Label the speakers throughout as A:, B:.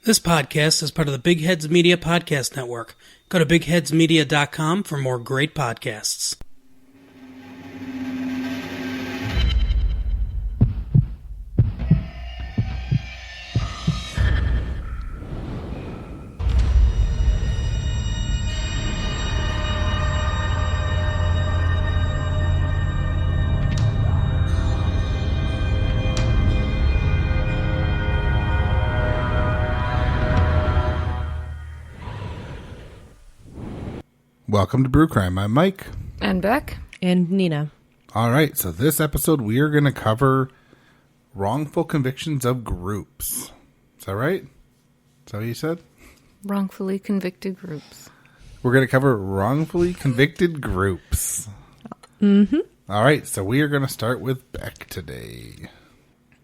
A: This podcast is part of the Big Heads Media Podcast Network. Go to bigheadsmedia.com for more great podcasts.
B: Welcome to Brew Crime. I'm Mike.
C: And Beck.
D: And Nina.
B: All right, so this episode we are going to cover wrongful convictions of groups. Is that right? Is that what you said?
C: Wrongfully convicted groups.
B: We're going to cover wrongfully convicted groups.
D: Mm-hmm.
B: All right, so we are going to start with Beck today.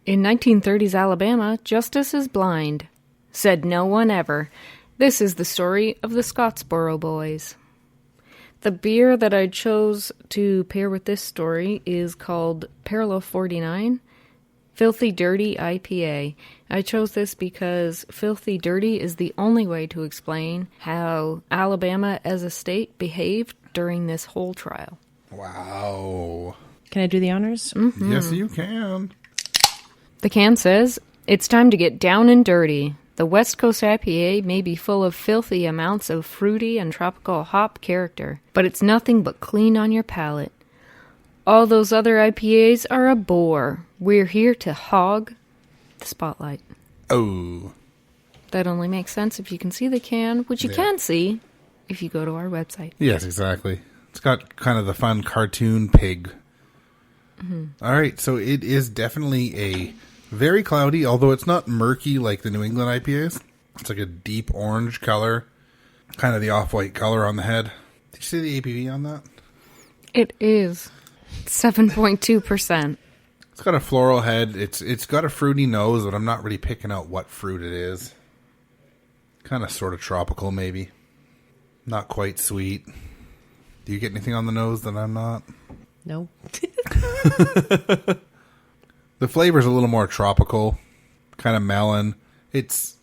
C: In 1930s Alabama, justice is blind. Said no one ever. This is the story of the Scotsboro Boys. The beer that I chose to pair with this story is called Parallel 49, Filthy Dirty IPA. I chose this because Filthy Dirty is the only way to explain how Alabama as a state behaved during this whole trial.
B: Wow.
D: Can I do the honors?
C: Mm-hmm.
B: Yes, you can.
C: The can says, "It's time to get down and dirty. The West Coast IPA may be full of filthy amounts of fruity and tropical hop character, but it's nothing but clean on your palate. All those other IPAs are a bore. We're here to hog the spotlight."
B: Oh.
C: That only makes sense if you can see the can, which you can see if you go to our website.
B: Yes, exactly. It's got kind of the fun cartoon pig. Mm-hmm. All right, so it is definitely a very cloudy, although it's not murky like the New England IPAs. It's like a deep orange color, kind of the off-white color on the head. Did you see the ABV on that?
C: It is 7.2%.
B: It's got a floral head. It's got a fruity nose, but I'm not really picking out what fruit it is. Kind of sort of tropical, maybe. Not quite sweet. Do you get anything on the nose that I'm not?
D: No.
B: The flavor's a little more tropical, kind of melon. It's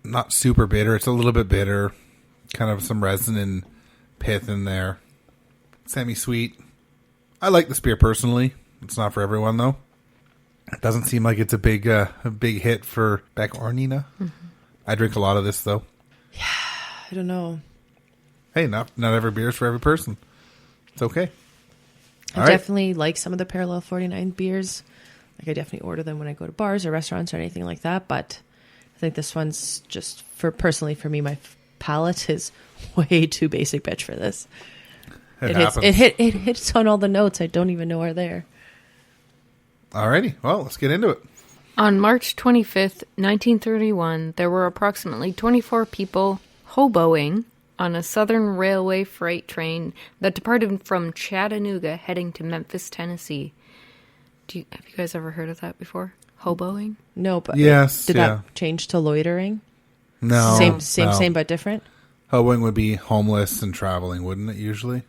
B: not super bitter. It's a little bit bitter. Kind of some resin and pith in there. Semi-sweet. I like this beer personally. It's not for everyone, though. It doesn't seem like it's a big hit for Beck or Nina. Mm-hmm. I drink a lot of this, though.
D: Yeah, I don't know.
B: Hey, not every beer is for every person. It's okay.
D: I definitely like some of the Parallel 49 beers. Like, I definitely order them when I go to bars or restaurants or anything like that. But I think this one's just, personally for me, my palate is way too basic bitch for this. It hits on all the notes I don't even know are there.
B: Alrighty, well, let's get into it.
C: On March 25th, 1931, there were approximately 24 people hoboing on a Southern Railway freight train that departed from Chattanooga heading to Memphis, Tennessee. Have you guys ever heard of that before? Hoboing?
D: No, but
B: yes,
D: did that change to loitering?
B: No.
D: Same, but different?
B: Hoboing would be homeless and traveling, wouldn't it, usually?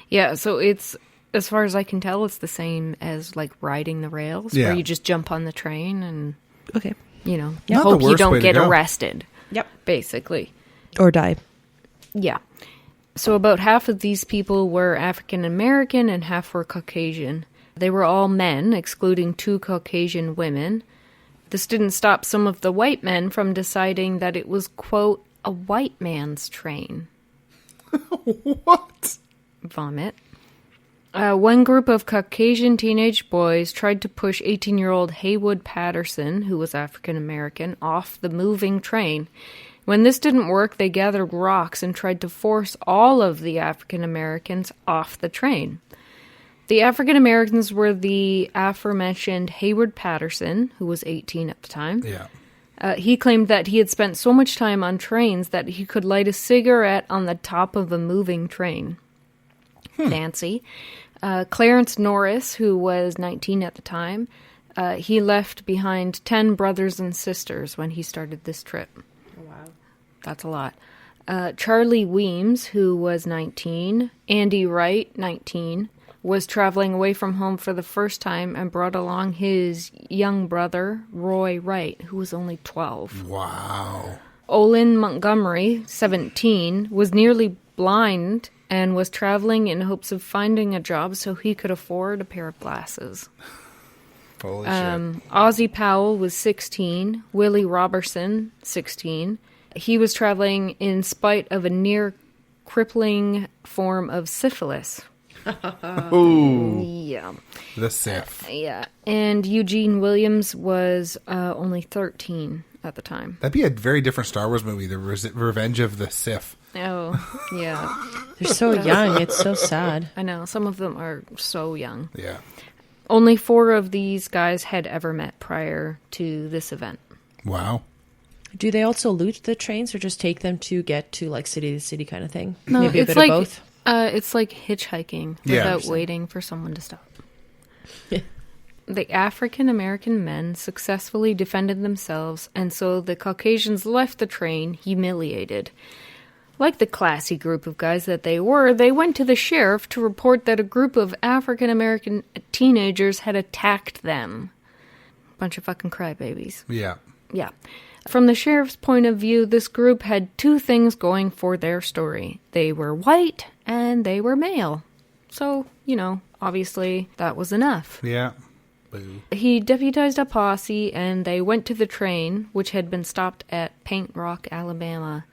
C: Yeah, so it's, as far as I can tell, it's the same as, like, riding the rails, where you just jump on the train and, hope you don't get arrested.
D: Yep.
C: Basically.
D: Or die.
C: Yeah. So about half of these people were African American and half were Caucasian. They were all men, excluding 2 Caucasian women. This didn't stop some of the white men from deciding that it was, quote, a white man's train.
B: What?
C: Vomit. One group of Caucasian teenage boys tried to push 18-year-old Haywood Patterson, who was African American, off the moving train. When this didn't work, they gathered rocks and tried to force all of the African Americans off the train. The African Americans were the aforementioned Haywood Patterson, who was 18 at the time.
B: Yeah.
C: He claimed that he had spent so much time on trains that he could light a cigarette on the top of a moving train. Fancy. Clarence Norris, who was 19 at the time, he left behind 10 brothers and sisters when he started this trip.
D: Oh, wow.
C: That's a lot. Charlie Weems, who was 19, Andy Wright, 19, was traveling away from home for the first time and brought along his young brother, Roy Wright, who was only 12.
B: Wow.
C: Olin Montgomery, 17, was nearly blind and was traveling in hopes of finding a job so he could afford a pair of glasses.
B: Holy shit.
C: Ozzie Powell was 16. Willie Robertson, 16. He was traveling in spite of a near crippling form of syphilis.
B: Ooh.
C: Yeah.
B: The Sif.
C: Yeah. And Eugene Williams was only 13 at the time.
B: That'd be a very different Star Wars movie, The Revenge of the Sith.
C: Oh, yeah.
D: They're so young. It's so sad.
C: I know. Some of them are so young.
B: Yeah.
C: Only 4 of these guys had ever met prior to this event.
B: Wow.
D: Do they also loot the trains or just take them to get to like city to city kind of thing?
C: No,
D: Maybe a
C: it's
D: bit
C: like,
D: of both.
C: It's like hitchhiking
B: Yeah.
C: without waiting for someone to stop. The African American men successfully defended themselves, and so the Caucasians left the train humiliated. Like the classy group of guys that they were, they went to the sheriff to report that a group of African American teenagers had attacked them. Bunch of fucking crybabies.
B: Yeah.
C: Yeah. From the sheriff's point of view, this group had 2 things going for their story. They were white and they were male. So, obviously that was enough.
B: Yeah. Boo.
C: He deputized a posse and they went to the train, which had been stopped at Paint Rock, Alabama.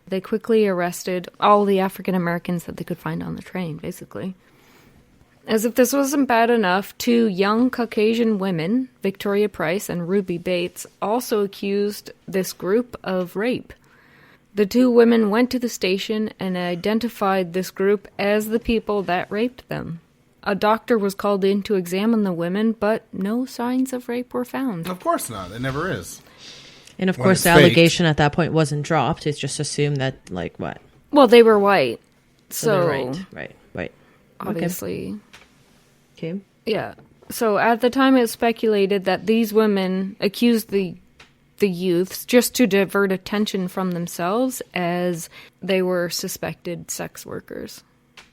C: They quickly arrested all the African Americans that they could find on the train, basically. As if this wasn't bad enough, 2 young Caucasian women, Victoria Price and Ruby Bates, also accused this group of rape. The 2 women went to the station and identified this group as the people that raped them. A doctor was called in to examine the women, but no signs of rape were found.
B: Of course not. It never is.
D: And of
B: When
D: course,
B: it's
D: the allegation at that point wasn't dropped. It's just assumed that, like, what?
C: Well, they were white, so
D: they're right.
C: obviously...
D: Okay.
C: Yeah. So at the time, it was speculated that these women accused the youths just to divert attention from themselves, as they were suspected sex workers.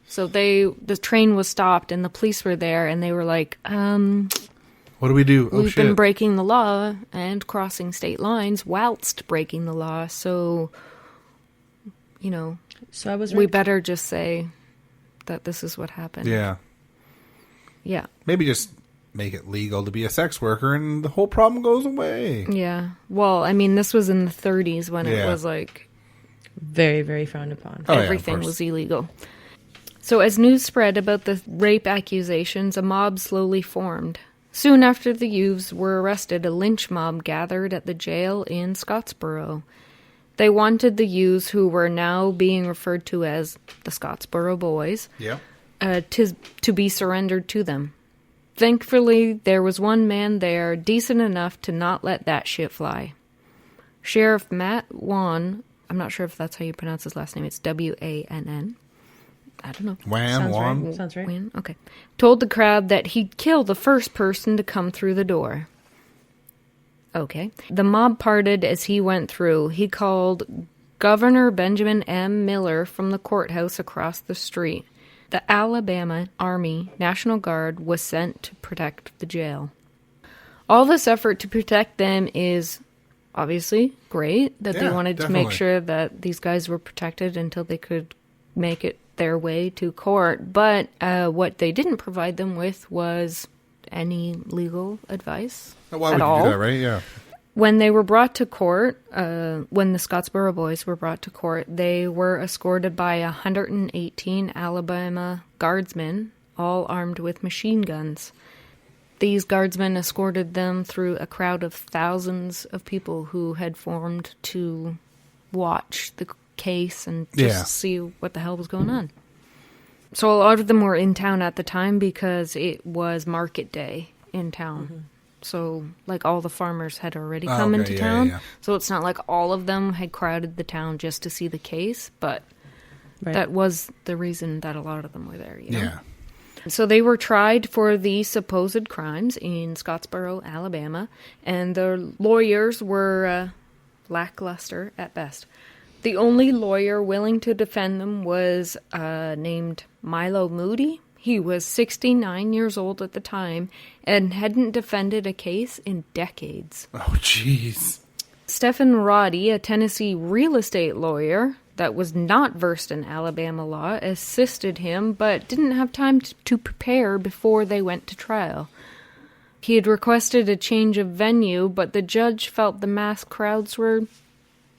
C: So the train was stopped and the police were there, and they were like,
B: What do we do? Oh,
C: we've
B: shit.
C: been breaking the law and crossing state lines whilst breaking the law, so,
D: So I was
C: we
D: right.
C: better just say that this is what happened.
B: Yeah.
C: Yeah.
B: Maybe just make it legal to be a sex worker and the whole problem goes away.
C: Yeah. Well, I mean, this was in the 30s when it
B: Yeah.
C: was like...
D: Very, very frowned upon.
B: Oh, yeah, of
C: everything
B: course.
C: was illegal. So as news spread about the rape accusations, a mob slowly formed. Soon after the youths were arrested, a lynch mob gathered at the jail in Scotsboro. They wanted the youths, who were now being referred to as the Scotsboro Boys,
B: Yeah.
C: to be surrendered to them. Thankfully, there was one man there decent enough to not let that shit fly. Sheriff Matt Wann, I'm not sure if that's how you pronounce his last name, it's W-A-N-N. I don't know.
B: Wham, wham.
D: Sounds right.
C: Win? Okay. Told the crowd that he'd kill the first person to come through the door. Okay. The mob parted as he went through. He called Governor Benjamin M. Miller from the courthouse across the street. The Alabama Army National Guard was sent to protect the jail. All this effort to protect them is obviously great, that they
B: Yeah,
C: wanted to
B: definitely.
C: make sure that these guys were protected until they could make it their way to court. But what they didn't provide them with was any legal advice
B: Why
C: at
B: would you
C: all.
B: do that, right? Yeah.
C: When they were brought to court, when the Scotsboro Boys were brought to court, they were escorted by 118 Alabama guardsmen, all armed with machine guns. These guardsmen escorted them through a crowd of thousands of people who had formed to watch the case and just see what the hell was going on. So a lot of them were in town at the time because it was market day in town.
D: Mm-hmm.
C: So, like, all the farmers had already come into town.
B: Yeah.
C: So it's not like all of them had crowded the town just to see the case, but
D: Right.
C: that was the reason that a lot of them were there, you know?
B: Yeah.
C: So they were tried for the supposed crimes in Scotsboro, Alabama, and the lawyers were lackluster at best. The only lawyer willing to defend them was named Milo Moody. He was 69 years old at the time and hadn't defended a case in decades.
B: Oh, jeez.
C: Stephen Roddy, a Tennessee real estate lawyer that was not versed in Alabama law, assisted him but didn't have time to prepare before they went to trial. He had requested a change of venue, but the judge felt the mass crowds were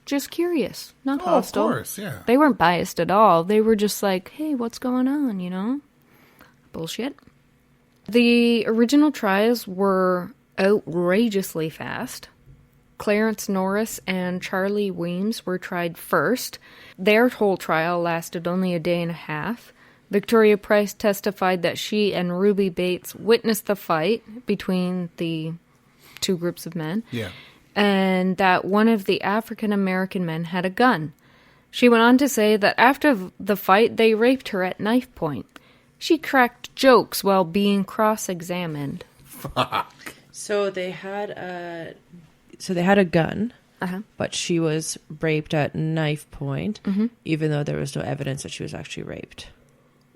C: just curious, not hostile.
B: Of course, yeah.
C: They weren't biased at all. They were just like, hey, what's going on, you know? Bullshit. The original trials were outrageously fast. Clarence Norris and Charlie Weems were tried first. Their whole trial lasted only a day and a half. Victoria Price testified that she and Ruby Bates witnessed the fight between the two groups of men.
B: Yeah.
C: And that one of the African-American men had a gun. She went on to say that after the fight, they raped her at knife point. She cracked jokes while being cross-examined.
B: Fuck.
D: So they had a gun, but she was raped at knife point, even though there was no evidence that she was actually raped.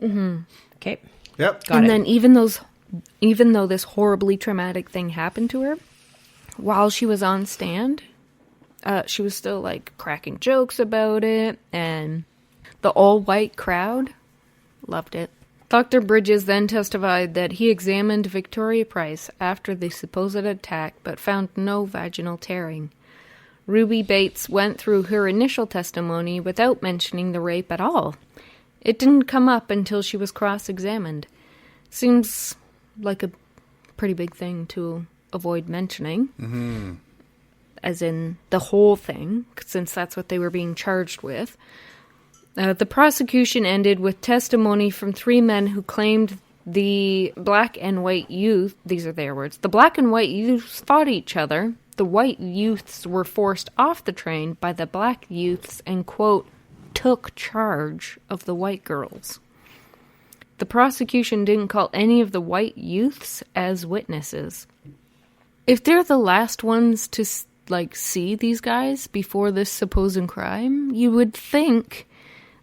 D: Mm-hmm. Okay.
B: Yep.
C: Got it. Then even though this horribly traumatic thing happened to her, while she was on stand, she was still like cracking jokes about it, and the all-white crowd loved it. Dr. Bridges then testified that he examined Victoria Price after the supposed attack but found no vaginal tearing. Ruby Bates went through her initial testimony without mentioning the rape at all. It didn't come up until she was cross-examined. Seems like a pretty big thing to avoid mentioning. Mm-hmm. As in the whole thing, since that's what they were being charged with. The prosecution ended with testimony from 3 men who claimed the black and white youth, these are their words, the black and white youths fought each other. The white youths were forced off the train by the black youths and, quote, took charge of the white girls. The prosecution didn't call any of the white youths as witnesses. If they're the last ones to, see these guys before this supposed crime, you would think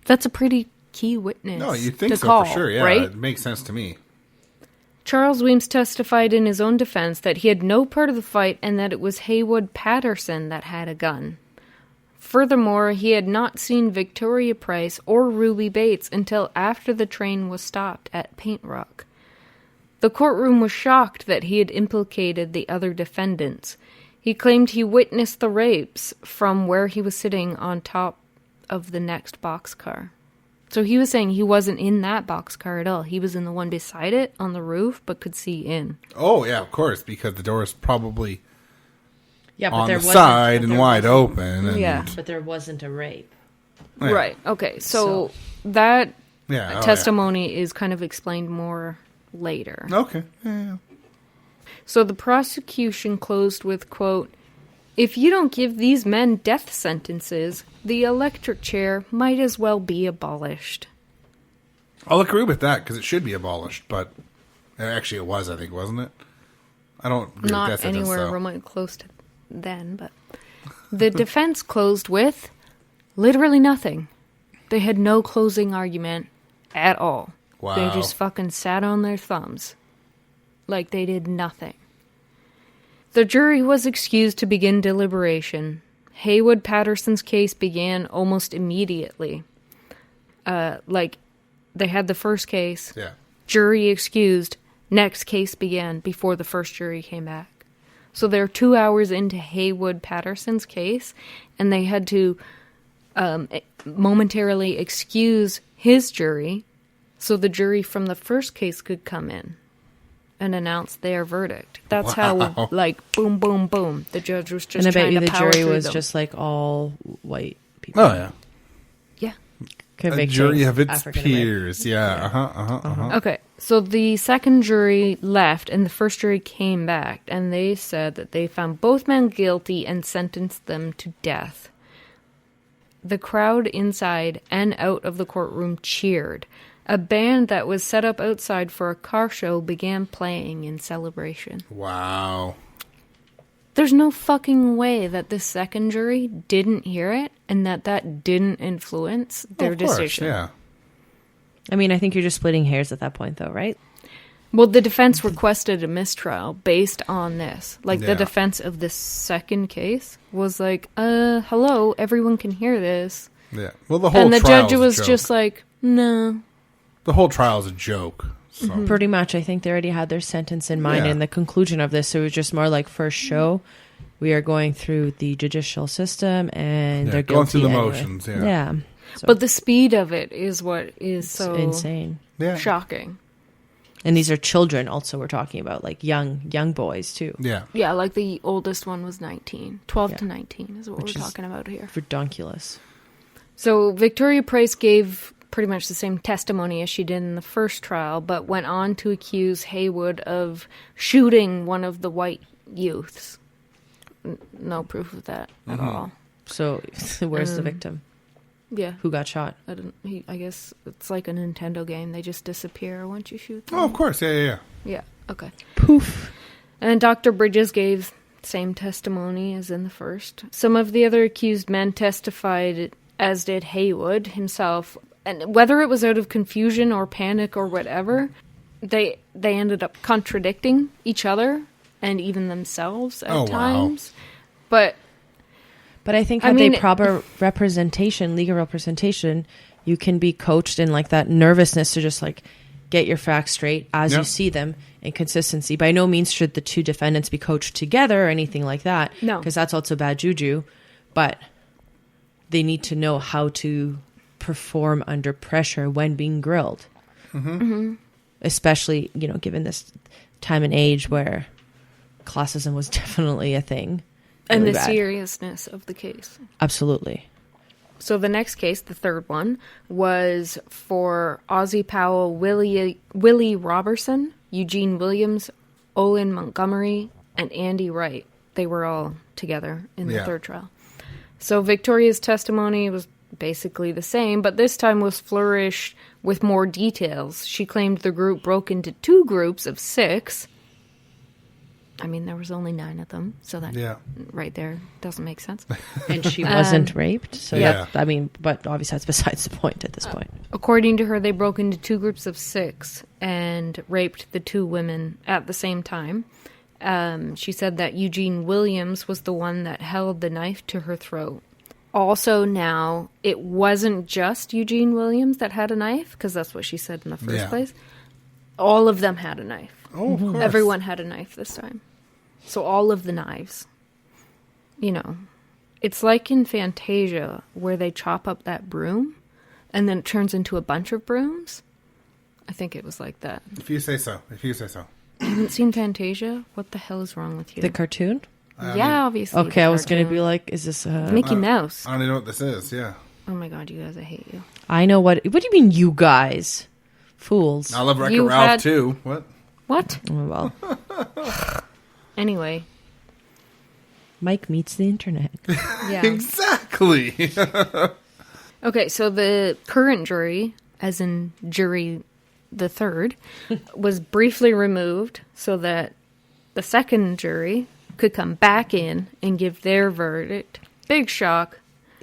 C: that's a pretty key witness.
B: No, you think so
C: call,
B: for sure, yeah.
C: Right?
B: It makes sense to me.
C: Charles Weems testified in his own defense that he had no part of the fight and that it was Haywood Patterson that had a gun. Furthermore, he had not seen Victoria Price or Ruby Bates until after the train was stopped at Paint Rock. The courtroom was shocked that he had implicated the other defendants. He claimed he witnessed the rapes from where he was sitting on top of the next boxcar. So he was saying he wasn't in that boxcar at all. He was in the one beside it on the roof, but could see in.
B: Oh, yeah, of course, because the door is probably on
D: there
B: the side and wide open. And,
C: yeah.
D: But there wasn't a rape.
B: Yeah.
C: Right, okay. So that testimony
B: yeah.
C: is kind of explained more later.
B: Okay. Yeah.
C: So the prosecution closed with, quote, if you don't give these men death sentences, the electric chair might as well be abolished.
B: I'll agree with that, because it should be abolished, but actually it was, I think, wasn't it? I don't agree with that
C: Not
B: sentence,
C: anywhere
B: though.
C: remotely close to then, but the defense closed with literally nothing. They had no closing argument at all.
B: Wow.
C: They just fucking sat on their thumbs. Like they did nothing. The jury was excused to begin deliberation. Haywood Patterson's case began almost immediately. They had the first case.
B: Yeah.
C: Jury excused. Next case began before the first jury came back. So they're 2 hours into Haywood Patterson's case, and they had to momentarily excuse his jury so the jury from the first case could come in and announce their verdict. That's how, boom, boom, boom. The judge was just trying to power through them. And I bet you the jury was
D: just, all white people.
B: Oh, yeah.
C: Yeah.
B: A jury of its peers. Yeah.
C: Okay, so the second jury left, and the first jury came back, and they said that they found both men guilty and sentenced them to death. The crowd inside and out of the courtroom cheered. A band that was set up outside for a car show began playing in celebration.
B: Wow.
C: There's no fucking way that the second jury didn't hear it and that didn't influence their decision.
B: Yeah.
D: I mean, I think you're just splitting hairs at that point, though, right?
C: Well, the defense requested a mistrial based on this. Like,
B: Yeah.
C: the defense of this second case was like, hello, everyone can hear this.
B: Yeah. Well, the whole
C: And the
B: trial's
C: judge
B: a
C: was
B: joke.
C: just like, no.
B: The whole trial's a joke. So.
D: Pretty much, I think they already had their sentence in mind
B: Yeah.
D: and the conclusion of this. So it was just more like first show. We are going through the judicial system, and
B: Yeah,
D: they're
B: going
D: guilty
B: through the
D: anyway.
B: motions, yeah.
D: Yeah. So
C: But the speed of it is what is
D: it's
C: so
D: insane.
B: Yeah.
C: shocking.
D: And these are children also we're talking about, like young boys too.
B: Yeah.
C: Yeah, like the oldest one was 19. 12 to
D: Yeah.
C: 19 is what
D: Which
C: we're
D: is-
C: talking about here.
D: Redonkulous.
C: So Victoria Price gave pretty much the same testimony as she did in the first trial, but went on to accuse Haywood of shooting one of the white youths. No proof of that at all.
D: So where's the victim?
C: Yeah,
D: Who got shot?
C: I guess it's like a Nintendo game. They just disappear once you shoot them.
B: Oh, of course. Yeah.
C: Yeah, okay.
D: Poof.
C: And Dr. Bridges gave same testimony as in the first. Some of the other accused men testified, as did Haywood himself. And whether it was out of confusion or panic or whatever, they ended up contradicting each other and even themselves at
B: Oh, wow.
C: times. But
D: But I think
C: I
D: had
C: mean,
D: they proper representation, legal representation, you can be coached in like that nervousness to just like get your facts straight as
B: Yeah.
D: you see them, and consistency. By no means should the two defendants be coached together or anything like that.
C: No.
D: Because that's also bad juju. But they need to know how to perform under pressure when being grilled. Especially, given this time and age where classism was definitely a thing.
C: and
D: Really
C: the
D: bad.
C: seriousness of the case.
D: Absolutely.
C: So the next case, the third one, was for Ozzie Powell, Willie Robertson, Eugene Williams, Olin Montgomery, and Andy Wright. They were all together in the
B: Yeah.
C: third trial. So Victoria's testimony was basically the same, but this time was flourished with more details. She claimed the group broke into two groups of 6. I mean, there was only 9 of them, so that
B: Yeah.
C: right there doesn't make sense.
D: And she wasn't raped. So,
B: Yeah.
D: but obviously that's besides the point at this point.
C: According to her, they broke into two groups of 6 and raped the 2 women at the same time. She said that Eugene Williams was the one that held the knife to her throat. Also now, it wasn't just Eugene Williams that had a knife, because that's what she said in the first
B: Yeah.
C: place. All of them had a knife.
B: Oh, of course.
C: Everyone had a knife this time. So all of the knives. It's like in Fantasia, where they chop up that broom, and then it turns into a bunch of brooms. I think it was like that.
B: If you say so.
C: You haven't seen Fantasia? What the hell is wrong with you?
D: The cartoon?
C: Yeah, obviously.
D: Okay,
C: the
D: I was going to
C: cartoon.
D: be like, is this
C: Mickey Mouse.
B: I don't even know what this is. Yeah.
C: Oh my god, you guys, I hate you.
D: I know what do you mean, you guys? Fools.
B: I love Wreck-It
C: You
B: Ralph
C: had-
B: too. What?
C: What?
D: Oh, well,
C: Anyway,
D: Mike meets the internet.
C: yeah.
B: Exactly.
C: Okay, so the current jury, as in jury the third, was briefly removed so that the second jury could come back in and give their verdict. Big shock.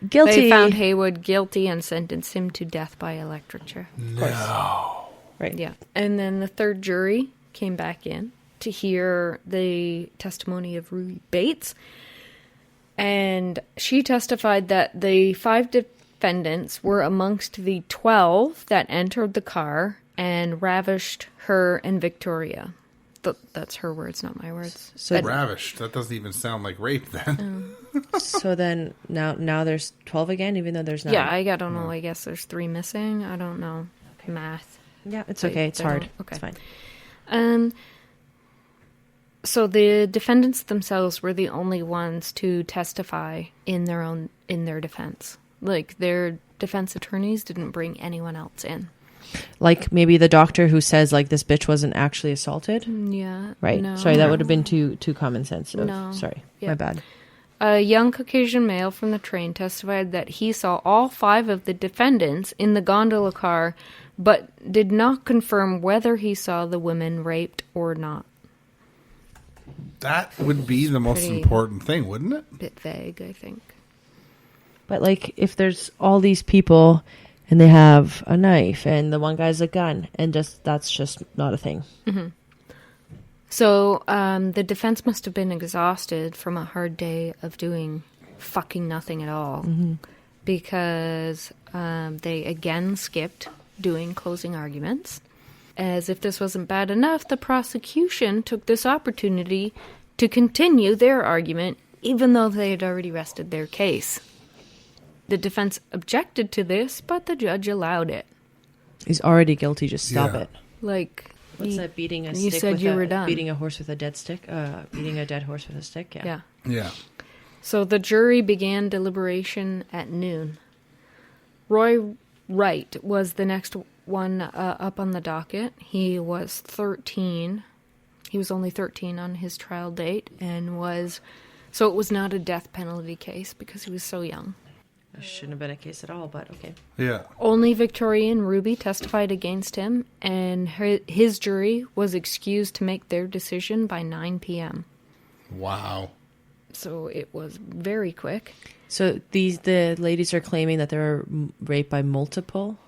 D: Guilty.
C: They found Haywood guilty and sentenced him to death by electrocution.
D: Right.
C: Yeah. And then the third jury came back in to hear the testimony of Ruby Bates. And she testified that the 5 defendants were amongst the 12 that entered the car and ravished her and Victoria. That's her words, not my words.
D: So
B: Ravished. That doesn't even sound like rape then.
D: So then now there's 12 again, even though there's 9.
C: Yeah, I don't know. I guess there's 3 missing. I don't know. Math.
D: Yeah, it's
C: They-
D: okay. It's
C: they
D: hard.
C: don't- okay.
D: It's fine.
C: So the defendants themselves were the only ones to testify in their defense. Like, their defense attorneys didn't bring anyone else in.
D: Like maybe the doctor who says like this bitch wasn't actually assaulted.
C: Yeah.
D: Right.
C: No.
D: Sorry, that would have been too common sense.
C: No.
D: Sorry.
C: Yeah.
D: My bad.
C: A young Caucasian male from the train testified that he saw all 5 of the defendants in the gondola car, but did not confirm whether he saw the women raped or not.
B: That would be the most
C: pretty-
B: important thing, wouldn't it?
C: Bit vague, I think.
D: But like if there's all these people and they have a knife and the one guy's a gun and that's just not a thing.
C: So the defense must have been exhausted from a hard day of doing fucking nothing at all, because they again skipped doing closing arguments. As if this wasn't bad enough, the prosecution took this opportunity to continue their argument, even though they had already rested their case. The defense objected to this, but the judge allowed it.
D: He's already guilty. Just stop
B: Yeah.
D: it.
C: Like,
D: What's that? Beating a
C: you
D: stick
C: said
D: with
C: you
D: a,
C: were done.
D: Beating a horse with a dead stick. Beating a dead horse with a stick. Yeah.
B: Yeah.
C: So the jury began deliberation at noon. Roy Wright was the next one up on the docket. He was 13. He was only 13 on his trial date, and so it was not a death penalty case because he was so young.
D: It shouldn't have been a case at all, but okay.
B: Yeah.
C: Only Victoria and Ruby testified against him, and his jury was excused to make their decision by 9 p.m.
B: Wow.
C: So it was very quick.
D: So the ladies are claiming that they were raped by multiple,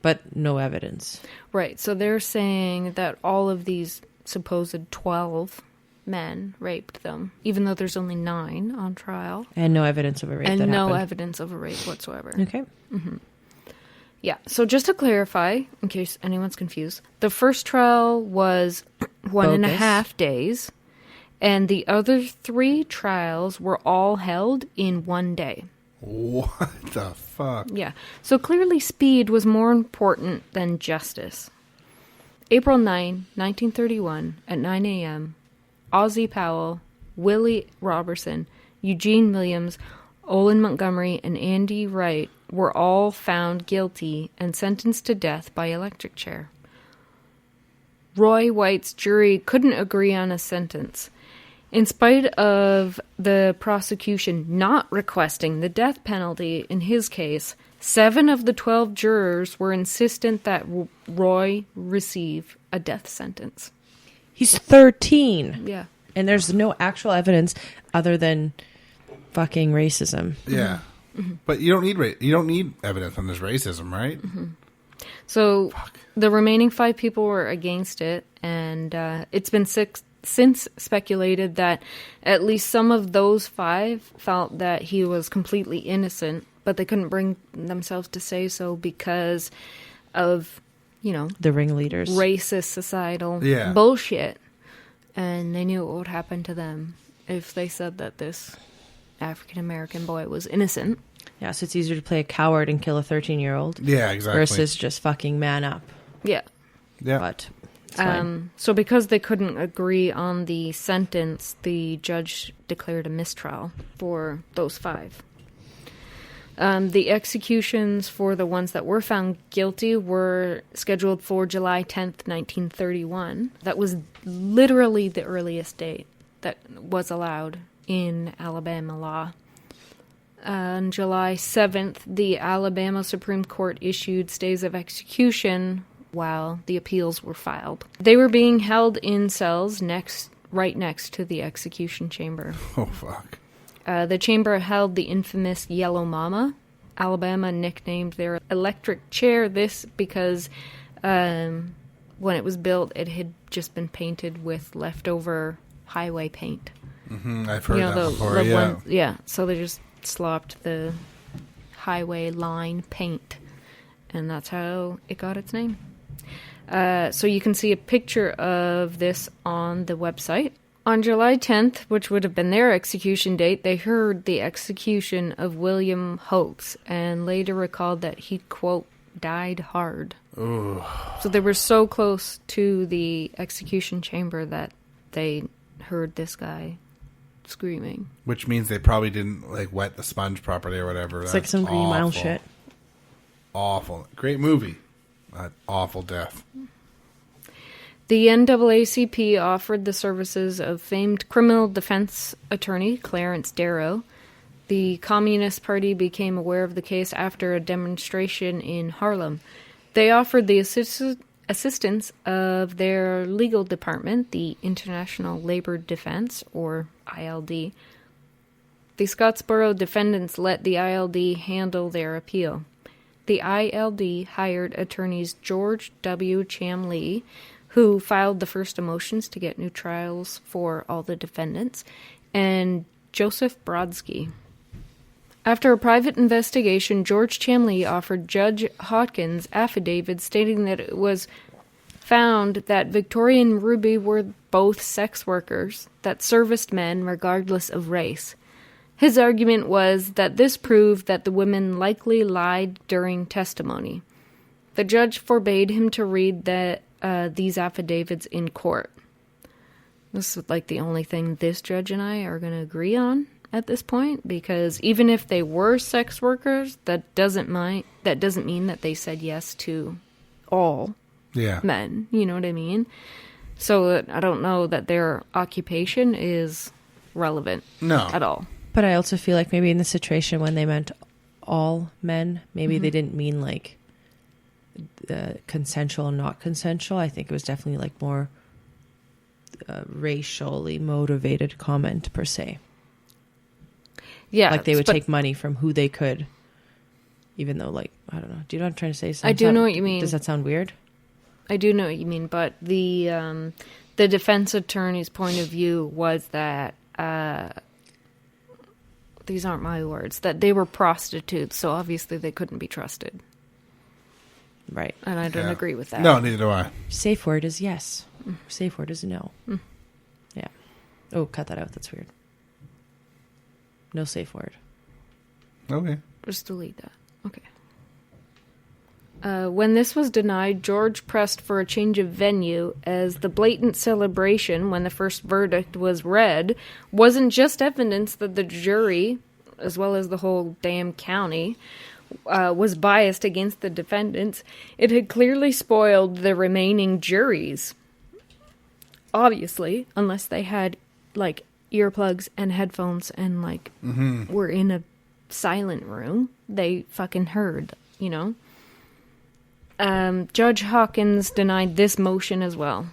D: but no evidence.
C: Right, so they're saying that all of these supposed 12 men raped them, even though there's only 9 on trial.
D: And no evidence of a rape
C: And
D: that
C: no
D: happened.
C: evidence of a rape whatsoever.
D: Okay.
C: Yeah, so just to clarify, in case anyone's confused, the first trial was 1.5 days, and the other 3 trials were all held in 1 day.
B: What the fuck?
C: Yeah, so clearly speed was more important than justice. April 9, 1931, at 9 a.m., Ozzie Powell, Willie Robertson, Eugene Williams, Olin Montgomery, and Andy Wright were all found guilty and sentenced to death by electric chair. Roy White's jury couldn't agree on a sentence. In spite of the prosecution not requesting the death penalty in his case, 7 of the 12 jurors were insistent that Roy receive a death sentence.
D: He's 13.
C: Yeah.
D: And there's no actual evidence other than fucking racism.
B: Yeah. But you don't need evidence on this racism, right?
C: So the remaining 5 people were against it, and it's been since speculated that at least some of those 5 felt that he was completely innocent, but they couldn't bring themselves to say so because of,
D: The ringleaders.
C: racist societal bullshit. And they knew what would happen to them if they said that this African-American boy was innocent.
D: Yeah, so it's easier to play a coward and kill a 13-year-old.
B: Yeah, exactly.
D: Versus just fucking man up.
C: Yeah.
B: Yeah.
D: But it's fine.
C: So because they couldn't agree on the sentence, the judge declared a mistrial for those 5. The executions for the ones that were found guilty were scheduled for July 10th, 1931. That was literally the earliest date that was allowed in Alabama law. On July 7th, the Alabama Supreme Court issued stays of execution while the appeals were filed. They were being held in cells right next to the execution chamber.
B: Oh, fuck.
C: The chamber held the infamous Yellow Mama. Alabama nicknamed their electric chair this because when it was built, it had just been painted with leftover highway paint.
B: I've heard that before,
C: yeah, so they just slopped the highway line paint, and that's how it got its name. So you can see a picture of this on the website. On July 10th, which would have been their execution date, they heard the execution of William Hoax and later recalled that he, quote, died hard.
B: Ooh.
C: So they were so close to the execution chamber that they heard this guy screaming.
B: Which means they probably didn't wet the sponge properly or whatever.
D: It's like some Green Mile shit.
B: Awful. Great movie. Awful death.
C: The NAACP offered the services of famed criminal defense attorney Clarence Darrow. The Communist Party became aware of the case after a demonstration in Harlem. They offered the assistance of their legal department, the International Labor Defense, or ILD. The Scotsboro defendants let the ILD handle their appeal. The ILD hired attorneys George W. Chamlee, who filed the first motions to get new trials for all the defendants, and Joseph Brodsky. After a private investigation, George Chamley offered Judge Hawkins affidavit stating that it was found that Victoria and Ruby were both sex workers that serviced men regardless of race. His argument was that this proved that the women likely lied during testimony. The judge forbade him to read these affidavits in court. This is like the only thing this judge and I are going to agree on at this point, because even if they were sex workers, that doesn't mean that they said yes to all men. You know what I mean? So I don't know that their occupation is relevant at all.
D: But I also feel like maybe in the situation when they meant all men, maybe they didn't mean like consensual and not consensual. I think it was definitely like more racially motivated comment per se.
C: Yeah.
D: Like they would take money from who they could, even though, like, I don't know. Do you know what I'm trying to say?
C: I do know what you mean.
D: Does that sound weird?
C: I do know what you mean, but the defense attorney's point of view was that these aren't my words, that they were prostitutes, so obviously they couldn't be trusted.
D: Right.
C: And I don't agree with that.
B: No, neither do I.
D: Safe word is yes. Safe word is no. Yeah. Oh, cut that out. That's weird. No safe word.
B: Okay.
C: Just delete that. Okay. When this was denied, George pressed for a change of venue, as the blatant celebration when the first verdict was read wasn't just evidence that the jury, as well as the whole damn county, was biased against the defendants. It had clearly spoiled the remaining juries. Obviously, unless they had, like, earplugs and headphones and, like, were in a silent room, they fucking heard, you know? Judge Hawkins denied this motion as well.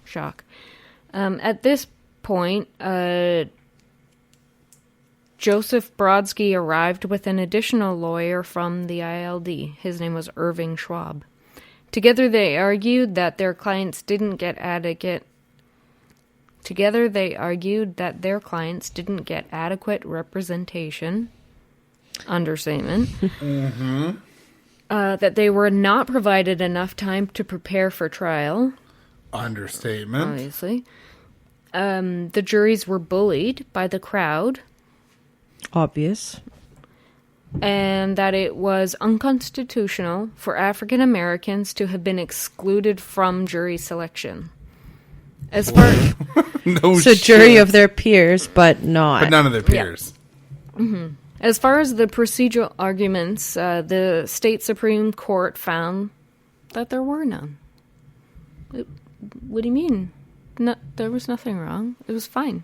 C: Shock. At this point, Joseph Brodsky arrived with an additional lawyer from the ILD. His name was Irving Schwab. Together they argued that their clients didn't get adequate representation. Understatement. That they were not provided enough time to prepare for trial.
B: Understatement.
C: Obviously. The juries were bullied by the crowd.
D: Obvious.
C: And that it was unconstitutional for African Americans to have been excluded from jury selection. As far
B: No
D: so
B: shit.
D: jury of their peers, but not.
B: But none of their peers.
C: As far as the procedural arguments, the state Supreme Court found that there were none. What do you mean? No, there was nothing wrong. It was fine.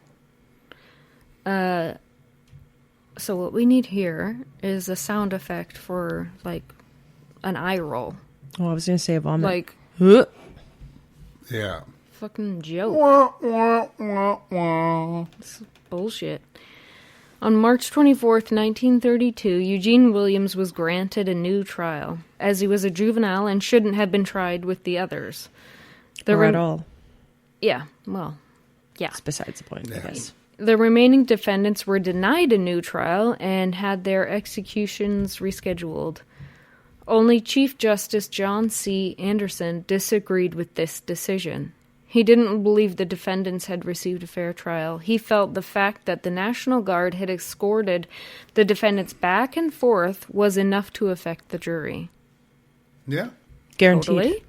C: So what we need here is a sound effect for, like, an eye roll.
D: Oh, I was going to say a vomit.
C: Like,
B: Yeah.
C: fucking joke. This is bullshit. On March 24th, 1932, Eugene Williams was granted a new trial, as he was a juvenile and shouldn't have been tried with the others.
D: Or at all.
C: Yeah, well, yeah.
D: It's besides the point, I guess.
C: The remaining defendants were denied a new trial and had their executions rescheduled. Only Chief Justice John C. Anderson disagreed with this decision. He didn't believe the defendants had received a fair trial. He felt the fact that the National Guard had escorted the defendants back and forth was enough to affect the jury.
B: Yeah.
D: Guaranteed.
C: Totally.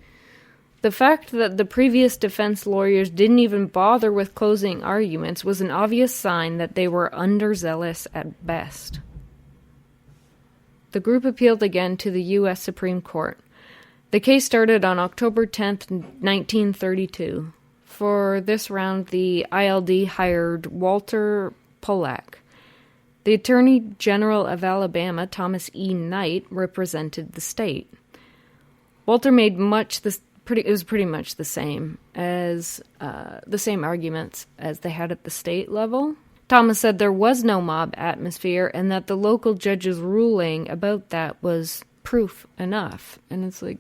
C: The fact that the previous defense lawyers didn't even bother with closing arguments was an obvious sign that they were underzealous at best. The group appealed again to the U.S. Supreme Court. The case started on October 10th, 1932. For this round, the ILD hired Walter Pollack. The Attorney General of Alabama, Thomas E. Knight, represented the state. Walter made it was pretty much the same as the same arguments as they had at the state level. Thomas said there was no mob atmosphere and that the local judge's ruling about that was proof enough. And it's like,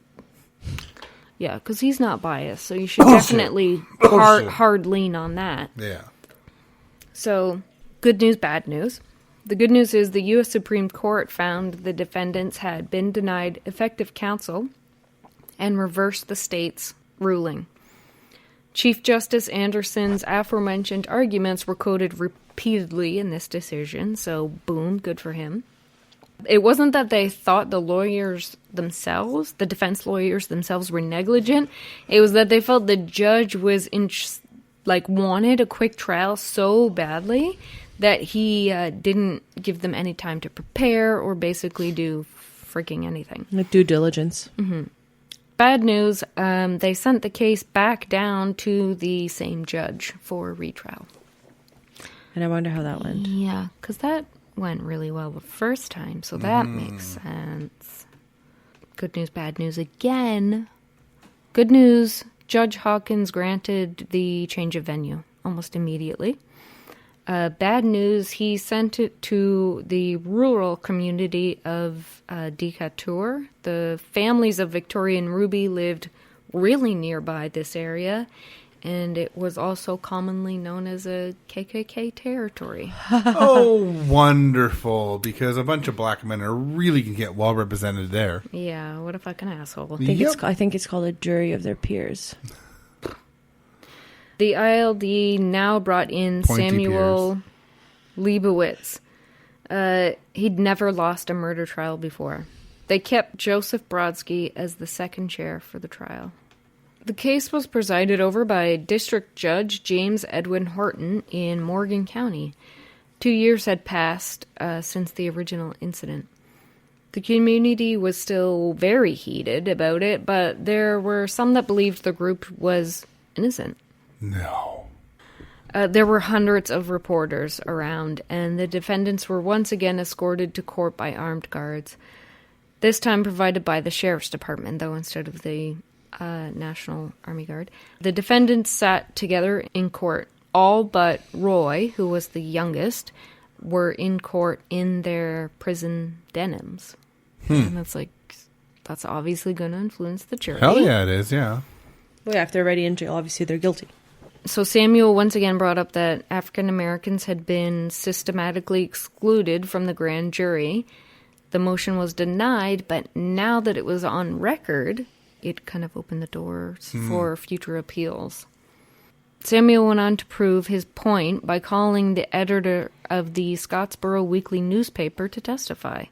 C: Yeah, because he's not biased, so you should definitely hard lean on that.
B: Yeah.
C: So, good news, bad news. The good news is the U.S. Supreme Court found the defendants had been denied effective counsel and reversed the state's ruling. Chief Justice Anderson's aforementioned arguments were quoted repeatedly in this decision, so boom, good for him. It wasn't that they thought the lawyers themselves, the defense lawyers themselves, were negligent. It was that they felt the judge was wanted a quick trial so badly that he didn't give them any time to prepare or basically do freaking anything.
D: Like due diligence.
C: Mm-hmm. Bad news, they sent the case back down to the same judge for retrial.
D: And I wonder how that went.
C: Yeah, because that went really well the first time, so that makes sense. Good news, bad news again. Good news, Judge Hawkins granted the change of venue almost immediately. Bad news, he sent it to the rural community of Decatur. The families of Victoria and Ruby lived really nearby this area, and it was also commonly known as a KKK territory.
B: Oh, wonderful, because a bunch of black men are really going to get well represented there.
C: Yeah, what a fucking asshole.
D: I think it's called a jury of their peers.
C: The ILD now brought in
B: Pointy
C: Samuel Leibowitz. He'd never lost a murder trial before. They kept Joseph Brodsky as the second chair for the trial. The case was presided over by District Judge James Edwin Horton in Morgan County. 2 years had passed since the original incident. The community was still very heated about it, but there were some that believed the group was innocent.
B: No.
C: There were hundreds of reporters around, and the defendants were once again escorted to court by armed guards. This time provided by the Sheriff's Department, though, instead of the National Army Guard. The defendants sat together in court. All but Roy, who was the youngest, were in court in their prison denims. And that's obviously going to influence the jury.
B: Hell yeah, it is, yeah.
D: Well, yeah, if they're already in jail, obviously they're guilty.
C: So Samuel once again brought up that African Americans had been systematically excluded from the grand jury. The motion was denied, but now that it was on record, it kind of opened the doors for future appeals. Samuel went on to prove his point by calling the editor of the Scotsboro Weekly newspaper to testify.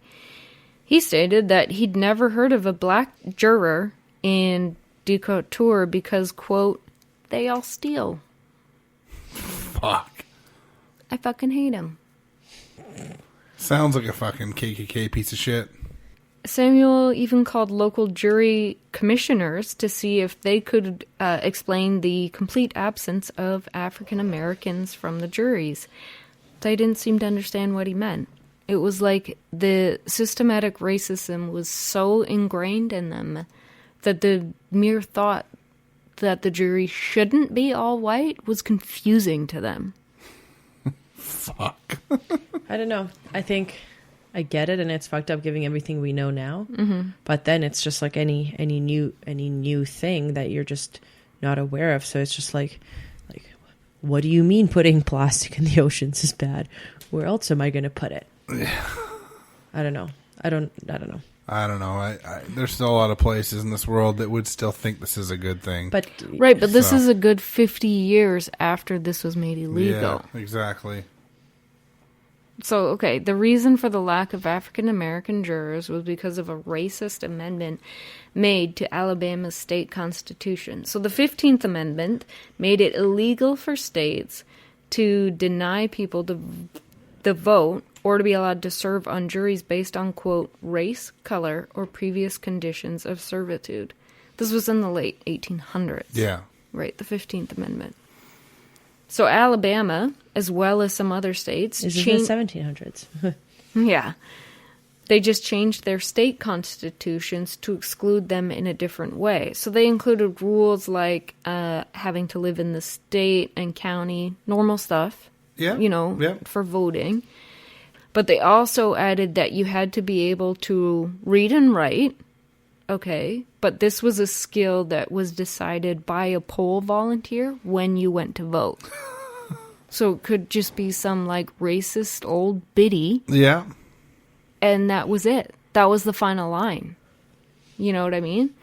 C: He stated that he'd never heard of a black juror in Decatur because, quote, they all steal.
B: Fuck.
C: I fucking hate him.
B: Sounds like a fucking KKK piece of shit.
C: Samuel even called local jury commissioners to see if they could explain the complete absence of African Americans from the juries. They didn't seem to understand what he meant. It was like the systematic racism was so ingrained in them that the mere thought that the jury shouldn't be all white was confusing to them.
B: Fuck.
D: I don't know. I think I get it, and it's fucked up giving everything we know now.
C: Mm-hmm.
D: But then it's just like any new thing that you're just not aware of. So it's just like, what do you mean putting plastic in the oceans is bad? Where else am I going to put it? I don't know. I don't know.
B: I don't know. There's still a lot of places in this world that would still think this is a good thing.
C: But this is a good 50 years after this was made illegal.
B: Yeah, exactly.
C: So, okay, the reason for the lack of African American jurors was because of a racist amendment made to Alabama's state constitution. So the 15th Amendment made it illegal for states to deny people the vote or to be allowed to serve on juries based on, quote, race, color, or previous conditions of servitude. This was in the late 1800s.
B: Yeah.
C: Right, the 15th Amendment. So Alabama, as well as some other states...
D: This is the 1700s.
C: Yeah. They just changed their state constitutions to exclude them in a different way. So they included rules like having to live in the state and county, normal stuff, for voting. But they also added that you had to be able to read and write, okay, but this was a skill that was decided by a poll volunteer when you went to vote. So it could just be some, like, racist old biddy.
B: Yeah.
C: And that was it. That was the final line. You know what I mean?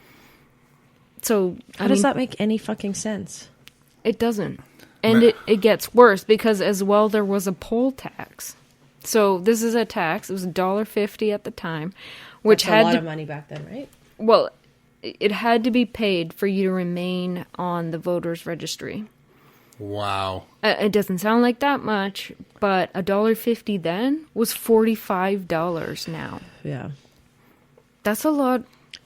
C: So,
D: How does that make any fucking sense?
C: It doesn't. And it gets worse because as well there was a poll tax. So this is a tax. It was $1.50 at the time, which
D: That's
C: had
D: a lot of money back then, right?
C: Well, it had to be paid for you to remain on the voters' registry.
B: Wow.
C: It doesn't sound like that much, but $1.50 then was $45 now.
D: Yeah.
C: That's a lot.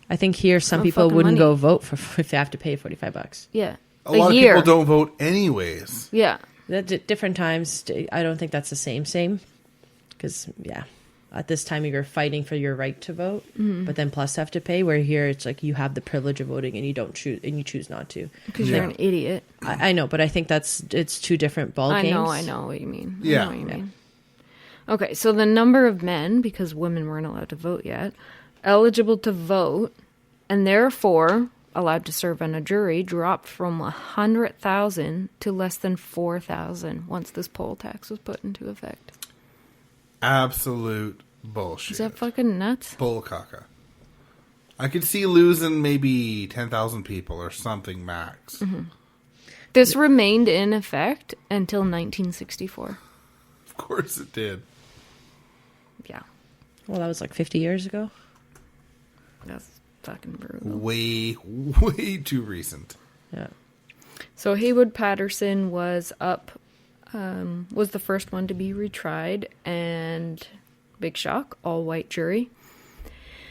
D: I think here some
C: No
D: people
C: fucking
D: wouldn't
C: money.
D: go vote if they have to pay $45.
C: Yeah.
B: A lot
C: year.
B: of people don't vote anyways.
C: Yeah.
D: Different times. I don't think that's the same. Because, yeah, at this time you're fighting for your right to vote, but then plus have to pay. Where here it's like you have the privilege of voting and you don't choose, and you choose not to.
C: Because you're an idiot.
D: I know, but I think it's two different ball games.
C: I know what you mean.
B: Yeah.
C: I know what you mean. Okay, so the number of men, because women weren't allowed to vote yet, eligible to vote, and therefore allowed to serve on a jury, dropped from 100,000 to less than 4,000 once this poll tax was put into effect.
B: Absolute bullshit.
C: Is that fucking nuts?
B: Bull caca. I could see losing maybe 10,000 people or something max.
C: Mm-hmm. This remained in effect until 1964.
B: Of course it did.
C: Yeah.
D: Well, that was like 50 years ago.
C: That's fucking brutal.
B: Way too recent.
D: Yeah.
C: So Haywood Patterson was was the first one to be retried, and big shock, all white jury.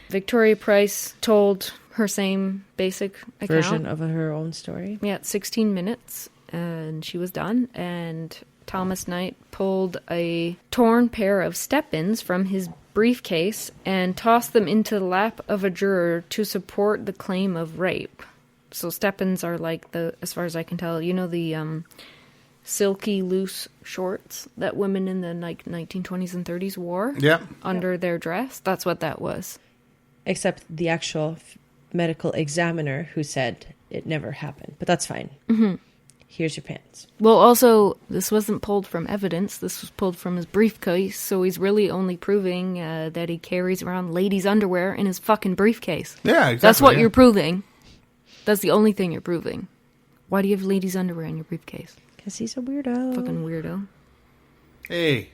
C: Victoria Price told her same basic
D: Version of her own story.
C: Yeah, 16 minutes, and she was done. And Thomas Knight pulled a torn pair of step-ins from his briefcase and tossed them into the lap of a juror to support the claim of rape. So step-ins are like as far as I can tell, you know, the silky loose shorts that women in the 1920s and 30s wore under their dress. That's what that was.
D: Except the actual medical examiner who said it never happened. But that's fine.
C: Mm-hmm.
D: Here's your pants.
C: Well, also, this wasn't pulled from evidence. This was pulled from his briefcase, so he's really only proving that he carries around ladies' underwear in his fucking briefcase.
B: Yeah, exactly.
C: That's what you're proving. That's the only thing you're proving. Why do you have ladies' underwear in your briefcase?
D: Because he's a weirdo.
C: Fucking weirdo.
B: Hey,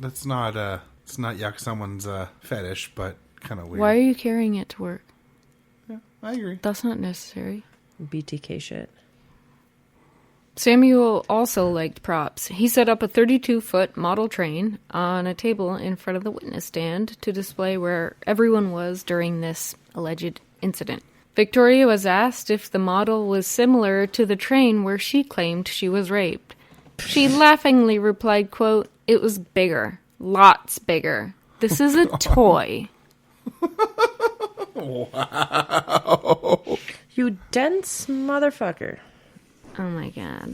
B: let's not yuck someone's fetish, but kind of weird.
C: Why are you carrying it to work?
B: Yeah, I agree.
C: That's not necessary.
D: BTK shit.
C: Samuel also liked props. He set up a 32-foot model train on a table in front of the witness stand to display where everyone was during this alleged incident. Victoria was asked if the model was similar to the train where she claimed she was raped. She laughingly replied, quote, "It was bigger. Lots bigger. This is a toy."
B: Wow.
D: You dense motherfucker.
C: Oh my god.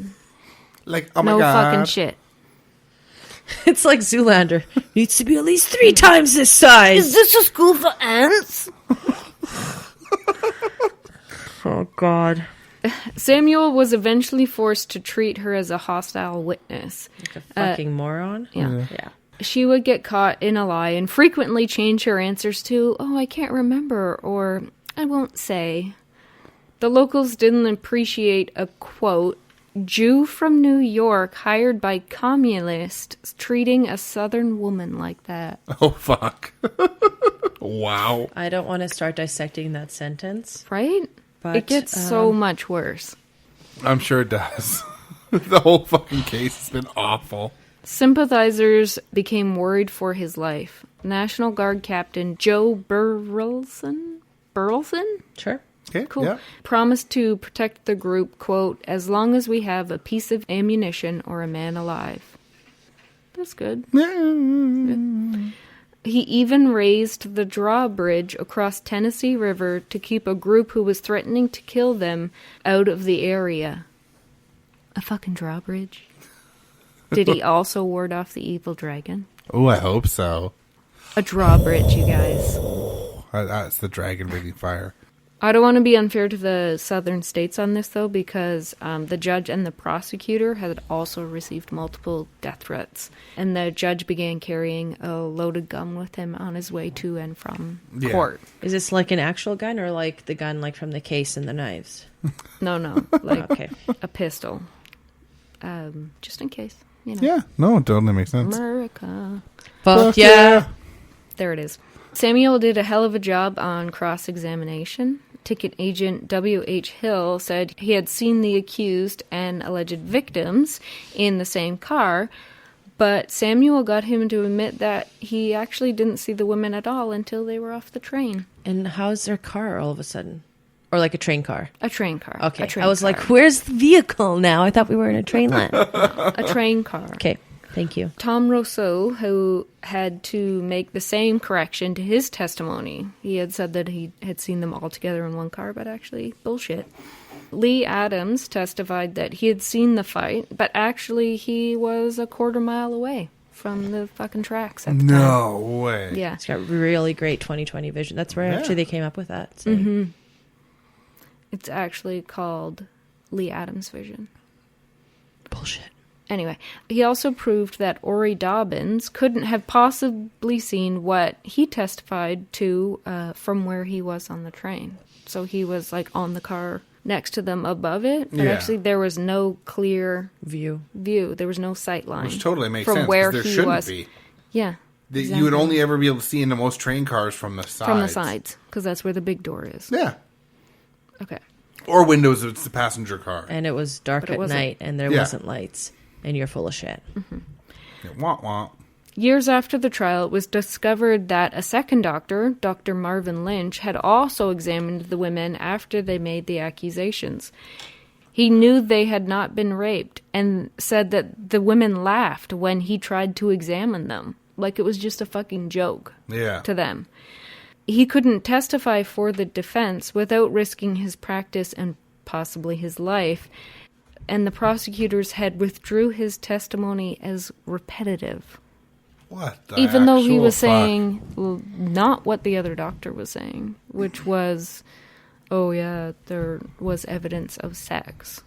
B: Like, oh my
C: no
B: god.
C: fucking shit.
D: It's like Zoolander. Needs to be at least 3 times this size.
C: Is this a school for ants?
D: Oh, God.
C: Samuel was eventually forced to treat her as a hostile witness.
D: Like a fucking moron.
C: Yeah.
D: Yeah.
C: She would get caught in a lie and frequently change her answers to, "Oh, I can't remember," or "I won't say." The locals didn't appreciate a, quote, "Jew from New York hired by communists treating a southern woman like that."
B: Oh, fuck. Wow.
D: I don't want to start dissecting that sentence.
C: Right?
D: But
C: it gets so much worse.
B: I'm sure it does. The whole fucking case has been awful.
C: Sympathizers became worried for his life. National Guard Captain Joe Burleson?
D: Sure.
B: Okay,
C: Cool.
B: yeah.
C: Promised to protect the group, quote, "as long as we have a piece of ammunition or a man alive." That's good. Good. He even raised the drawbridge across Tennessee River to keep a group who was threatening to kill them out of the area. A fucking drawbridge? Did he also ward off the evil dragon?
B: Oh, I hope so.
C: A drawbridge, you guys.
B: That's the dragon breathing fire.
C: I don't want to be unfair to the southern states on this, though, because the judge and the prosecutor had also received multiple death threats. And the judge began carrying a loaded gun with him on his way to and from court.
D: Is this like an actual gun or like the gun like from the case and the knives?
C: No. Like a pistol. Just in case, you know.
B: Yeah, no, it totally makes sense.
C: America.
D: Fuck yeah.
C: There it is. Samuel did a hell of a job on cross-examination. Ticket agent W.H. Hill said he had seen the accused and alleged victims in the same car, but Samuel got him to admit that he actually didn't see the women at all until they were off the train.
D: And how's their car all of a sudden? Or like a train car?
C: A train car.
D: Okay.
C: A train
D: I was
C: car.
D: like, where's the vehicle now? I thought we were in a train line.
C: A train car.
D: Okay. Thank you.
C: Tom Rousseau, who had to make the same correction to his testimony. He had said that he had seen them all together in one car, but actually, bullshit. Lee Adams testified that he had seen the fight, but actually he was a quarter mile away from the fucking tracks at the time.
B: No way.
C: Yeah.
D: It's got really great 20/20 vision. That's where actually they came up with that. So.
C: Mm-hmm. It's actually called Lee Adams vision.
D: Bullshit.
C: Anyway, he also proved that Ori Dobbins couldn't have possibly seen what he testified to from where he was on the train. So he was like on the car next to them above it, but actually there was no clear
D: view.
C: There was no sight line.
B: Which totally makes
C: from
B: sense.
C: where
B: There
C: he
B: shouldn't
C: was.
B: be.
C: Yeah.
B: You would only ever be able to see into most train cars from the sides.
C: From the sides, because that's where the big door is.
B: Yeah.
C: Okay.
B: Or windows if it's the passenger car.
D: And it was dark at night, and there wasn't lights, and you're full of shit.
C: Mm-hmm.
B: Yeah, wah, wah.
C: Years after the trial, it was discovered that a second doctor, Dr. Marvin Lynch, had also examined the women after they made the accusations. He knew they had not been raped and said that the women laughed when he tried to examine them. Like it was just a fucking joke to them. He couldn't testify for the defense without risking his practice and possibly his life, and the prosecutors had withdrew his testimony as repetitive.
B: What the
C: Even though he was
B: fuck?
C: saying not what the other doctor was saying, which was, oh yeah, there was evidence of sex.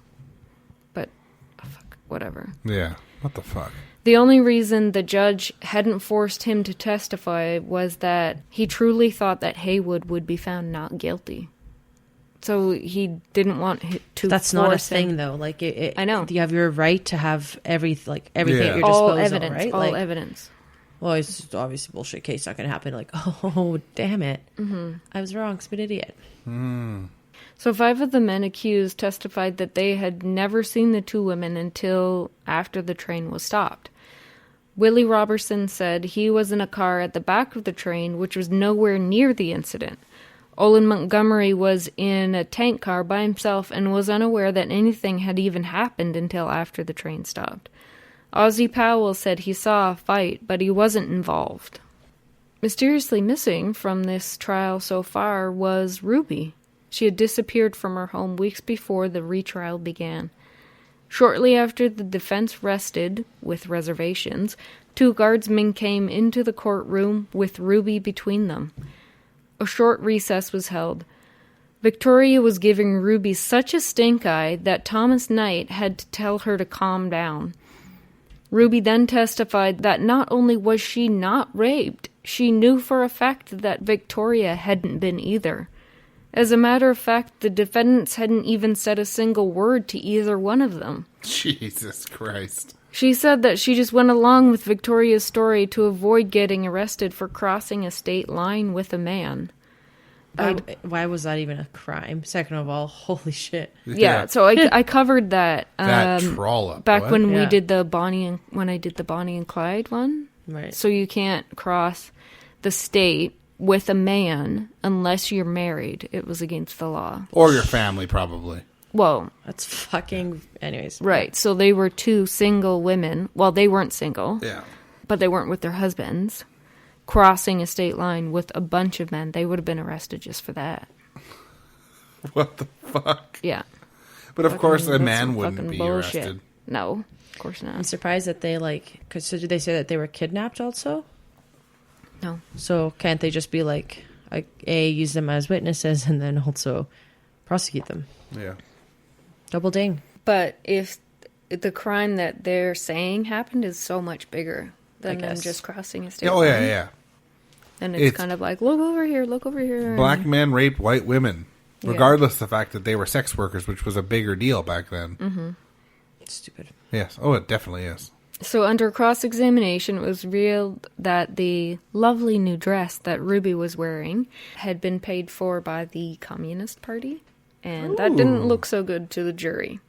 C: But, fuck, whatever.
B: Yeah, what the fuck?
C: The only reason the judge hadn't forced him to testify was that he truly thought that Haywood would be found not guilty. So he didn't want to.
D: That's not a thing, though. Like
C: I know.
D: You have your right to have everything at your disposal,
C: all evidence,
D: right?
C: All evidence.
D: Well, it's obviously bullshit case. Not going to happen. Like, oh, damn it. Mm-hmm. I was wrong. I'm an idiot.
B: Mm.
C: So 5 of the men accused testified that they had never seen the 2 women until after the train was stopped. Willie Robertson said he was in a car at the back of the train, which was nowhere near the incident. Olin Montgomery was in a tank car by himself and was unaware that anything had even happened until after the train stopped. Ozzie Powell said he saw a fight, but he wasn't involved. Mysteriously missing from this trial so far was Ruby. She had disappeared from her home weeks before the retrial began. Shortly after the defense rested, with reservations, 2 guardsmen came into the courtroom with Ruby between them. A short recess was held. Victoria was giving Ruby such a stink eye that Thomas Knight had to tell her to calm down. Ruby then testified that not only was she not raped, she knew for a fact that Victoria hadn't been either. As a matter of fact, the defendants hadn't even said a single word to either one of them.
B: Jesus Christ.
C: She said that she just went along with Victoria's story to avoid getting arrested for crossing a state line with a man.
D: Why was that even a crime? Second of all, holy shit.
C: Yeah, so I covered that.
B: That trollop.
C: Back
B: what?
C: when we did the Bonnie and Clyde one.
D: Right.
C: So you can't cross the state with a man unless you're married. It was against the law.
B: Or your family, probably.
C: Well,
D: that's fucking... Anyways.
C: Right. So they were 2 single women. Well, they weren't single.
B: Yeah.
C: But they weren't with their husbands. Crossing a state line with a bunch of men. They would have been arrested just for that.
B: What the fuck?
C: Yeah.
B: But of course a man wouldn't be
C: bullshit.
B: arrested.
C: No, of course not.
D: I'm surprised that they so did they say that they were kidnapped also?
C: No.
D: So can't they just be like, like, use them as witnesses and then also prosecute them.
B: Yeah.
D: Double ding.
C: But if the crime that they're saying happened is so much bigger than them just crossing a state line.
B: Oh, yeah.
C: And it's kind of like, look over here.
B: Black men raped white women, regardless of the fact that they were sex workers, which was a bigger deal back then.
C: Mm-hmm.
D: It's stupid.
B: Yes. Oh, it definitely is.
C: So under cross-examination, it was revealed that the lovely new dress that Ruby was wearing had been paid for by the Communist Party, and that didn't look so good to the jury.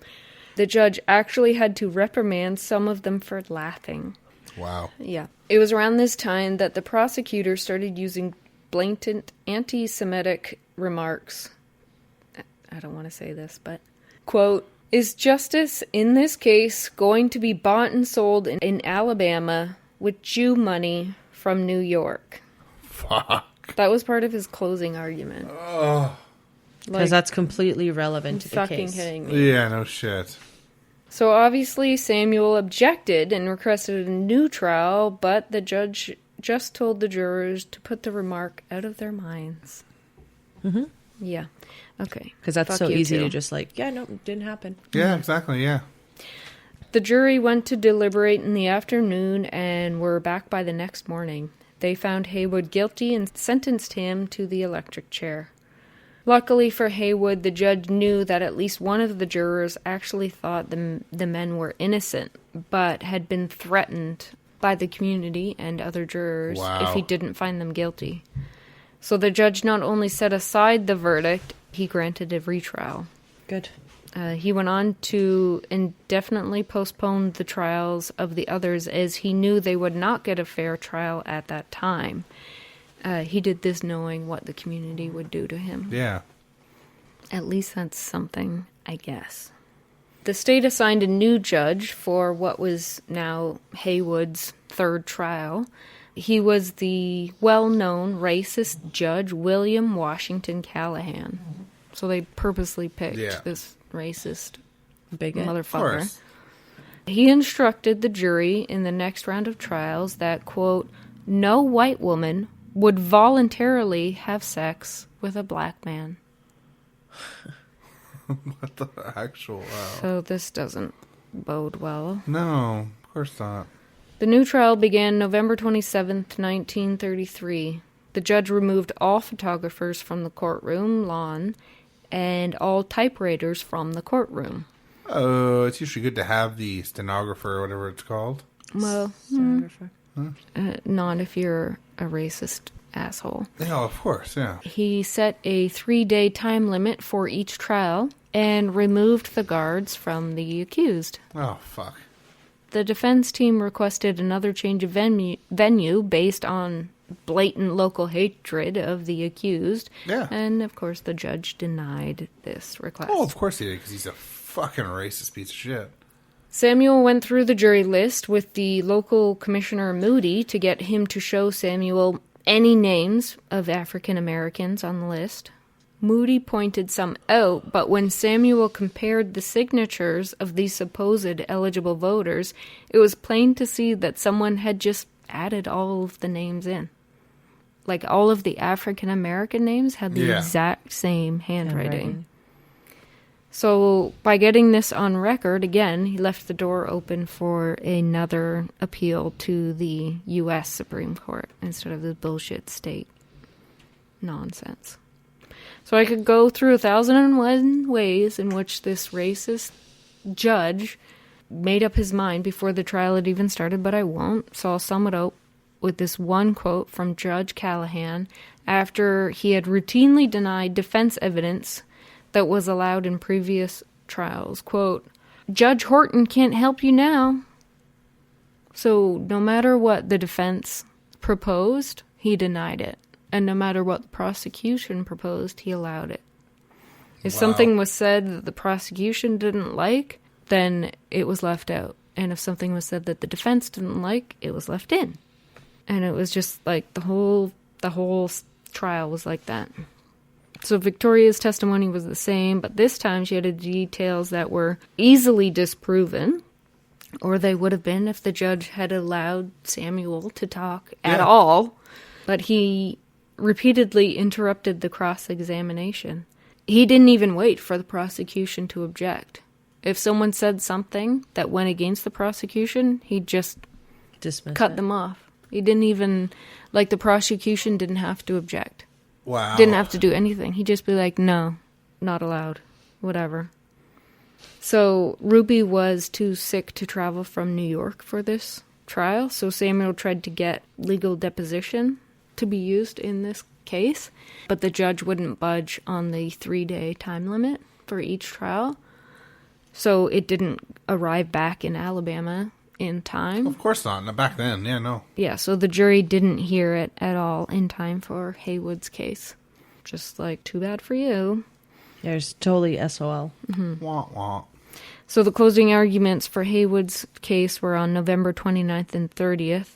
C: The judge actually had to reprimand some of them for laughing.
B: Wow.
C: Yeah. It was around this time that the prosecutor started using blatant anti-Semitic remarks. I don't want to say this, but, quote, "Is justice in this case going to be bought and sold in Alabama with Jew money from New York?"
B: Fuck.
C: That was part of his closing argument.
B: Oh.
D: Because that's completely relevant to the
C: fucking
D: case.
C: kidding me.
B: Yeah, no shit.
C: So obviously Samuel objected and requested a new trial, but the judge just told the jurors to put the remark out of their minds.
D: Mm-hmm.
C: Yeah. Okay.
D: Because that's
C: Fuck
D: so
C: you
D: easy
C: too.
D: to just like, yeah, no, it didn't happen.
B: Yeah, exactly, yeah.
C: The jury went to deliberate in the afternoon and were back by the next morning. They found Haywood guilty and sentenced him to the electric chair. Luckily for Haywood, the judge knew that at least one of the jurors actually thought the men were innocent, but had been threatened by the community and other jurors if he didn't find them guilty. So the judge not only set aside the verdict, he granted a retrial.
D: Good.
C: He went on to indefinitely postpone the trials of the others as he knew they would not get a fair trial at that time. He did this knowing what the community would do to him.
B: Yeah.
C: At least that's something, I guess. The state assigned a new judge for what was now Haywood's third trial. He was the well-known racist Judge William Washington Callahan. So they purposely picked this racist
D: bigot
C: motherfucker. He instructed the jury in the next round of trials that, quote, "No white woman would voluntarily have sex with a black man."
B: What the actual...
C: So this doesn't bode well.
B: No, of course not.
C: The new trial began November 27th, 1933. The judge removed all photographers from the courtroom lawn and all typewriters from the courtroom.
B: Oh, it's usually good to have the stenographer or whatever it's called.
C: Well, not if you're a racist asshole.
B: Yeah, of course, yeah.
C: He set a 3-day time limit for each trial and removed the guards from the accused.
B: Oh, fuck.
C: The defense team requested another change of venue based on blatant local hatred of the accused.
B: Yeah.
C: And, of course, the judge denied this request.
B: Oh, of course he did, because he's a fucking racist piece of shit.
C: Samuel went through the jury list with the local commissioner Moody to get him to show Samuel any names of African Americans on the list. Moody pointed some out, but when Samuel compared the signatures of these supposed eligible voters, it was plain to see that someone had just added all of the names in. Like, all of the African American names had the exact same handwriting. So, by getting this on record, again, he left the door open for another appeal to the U.S. Supreme Court instead of the bullshit state nonsense. So I could go through 1,001 ways in which this racist judge made up his mind before the trial had even started, but I won't. So I'll sum it up with this one quote from Judge Callahan after he had routinely denied defense evidence that was allowed in previous trials. Quote, "Judge Horton can't help you now." So no matter what the defense proposed, he denied it. And no matter what the prosecution proposed, he allowed it. If something was said that the prosecution didn't like, then it was left out. And if something was said that the defense didn't like, it was left in. And it was just like the whole trial was like that. So Victoria's testimony was the same, but this time she had details that were easily disproven, or they would have been if the judge had allowed Samuel to talk at all. But he repeatedly interrupted the cross-examination. He didn't even wait for the prosecution to object. If someone said something that went against the prosecution, he'd just cut them off. He didn't even, like, the prosecution didn't have to object.
B: Wow.
C: Didn't have to do anything. He'd just be like, no, not allowed. Whatever. So Ruby was too sick to travel from New York for this trial, so Samuel tried to get legal deposition to be used in this case, but the judge wouldn't budge on the 3-day time limit for each trial, so it didn't arrive back in Alabama in time.
B: Of course not. Not back then. Yeah, no.
C: Yeah, so the jury didn't hear it at all in time for Haywood's case. Just like, too bad for you.
D: There's totally SOL.
C: Mm-hmm.
B: Wah, wah.
C: So the closing arguments for Haywood's case were on November 29th and 30th.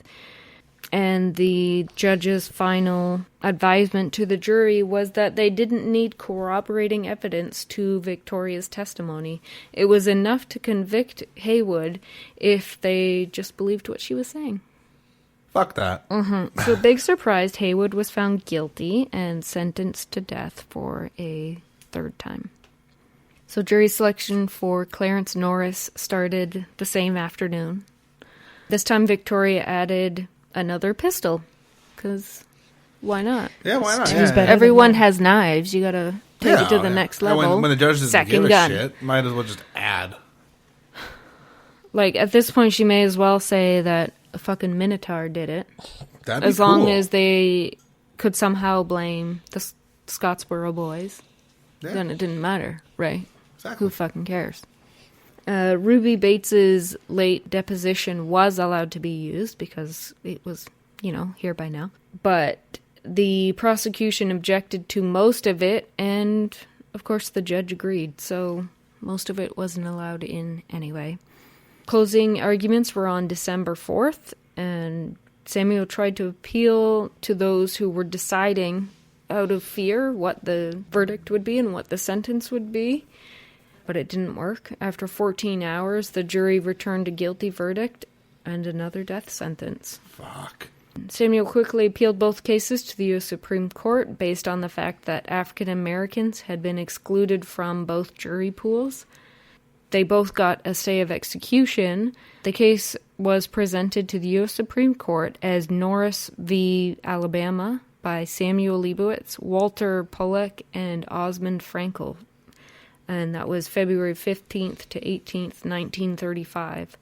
C: And the judge's final advisement to the jury was that they didn't need corroborating evidence to Victoria's testimony. It was enough to convict Haywood if they just believed what she was saying.
B: Fuck that.
C: Mm-hmm. So big surprise, Haywood was found guilty and sentenced to death for a third time. So jury selection for Clarence Norris started the same afternoon. This time Victoria added another pistol, because why not?
B: Yeah, why not?
D: Who's better?
C: Everyone has knives. You gotta take it to the next level.
B: When the judge doesn't
C: Second
B: give a
C: gun.
B: shit, might as well just add.
C: Like, at this point, she may as well say that a fucking Minotaur did it.
B: That'd be
C: as long
B: cool.
C: as they could somehow blame the Scotsboro Boys,
B: Yeah.
C: then it didn't matter, right?
B: Exactly.
C: Who fucking cares? Ruby Bates's late deposition was allowed to be used because it was, here by now. But the prosecution objected to most of it, and of course the judge agreed, so most of it wasn't allowed in anyway. Closing arguments were on December 4th, and Samuel tried to appeal to those who were deciding out of fear what the verdict would be and what the sentence would be. But it didn't work. After 14 hours, the jury returned a guilty verdict and another death sentence.
B: Fuck.
C: Samuel quickly appealed both cases to the U.S. Supreme Court based on the fact that African Americans had been excluded from both jury pools. They both got a stay of execution. The case was presented to the U.S. Supreme Court as Norris v. Alabama by Samuel Leibowitz, Walter Pollack, and Osmond Frankel. And that was February 15th to 18th, 1935.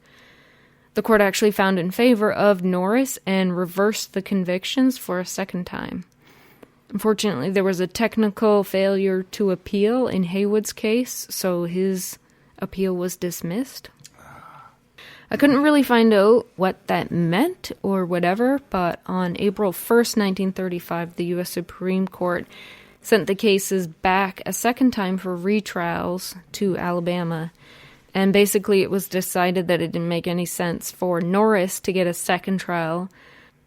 C: The court actually found in favor of Norris and reversed the convictions for a second time. Unfortunately, there was a technical failure to appeal in Haywood's case, so his appeal was dismissed. I couldn't really find out what that meant or whatever, but on April 1st, 1935, the U.S. Supreme Court sent the cases back a second time for retrials to Alabama. And basically it was decided that it didn't make any sense for Norris to get a second trial,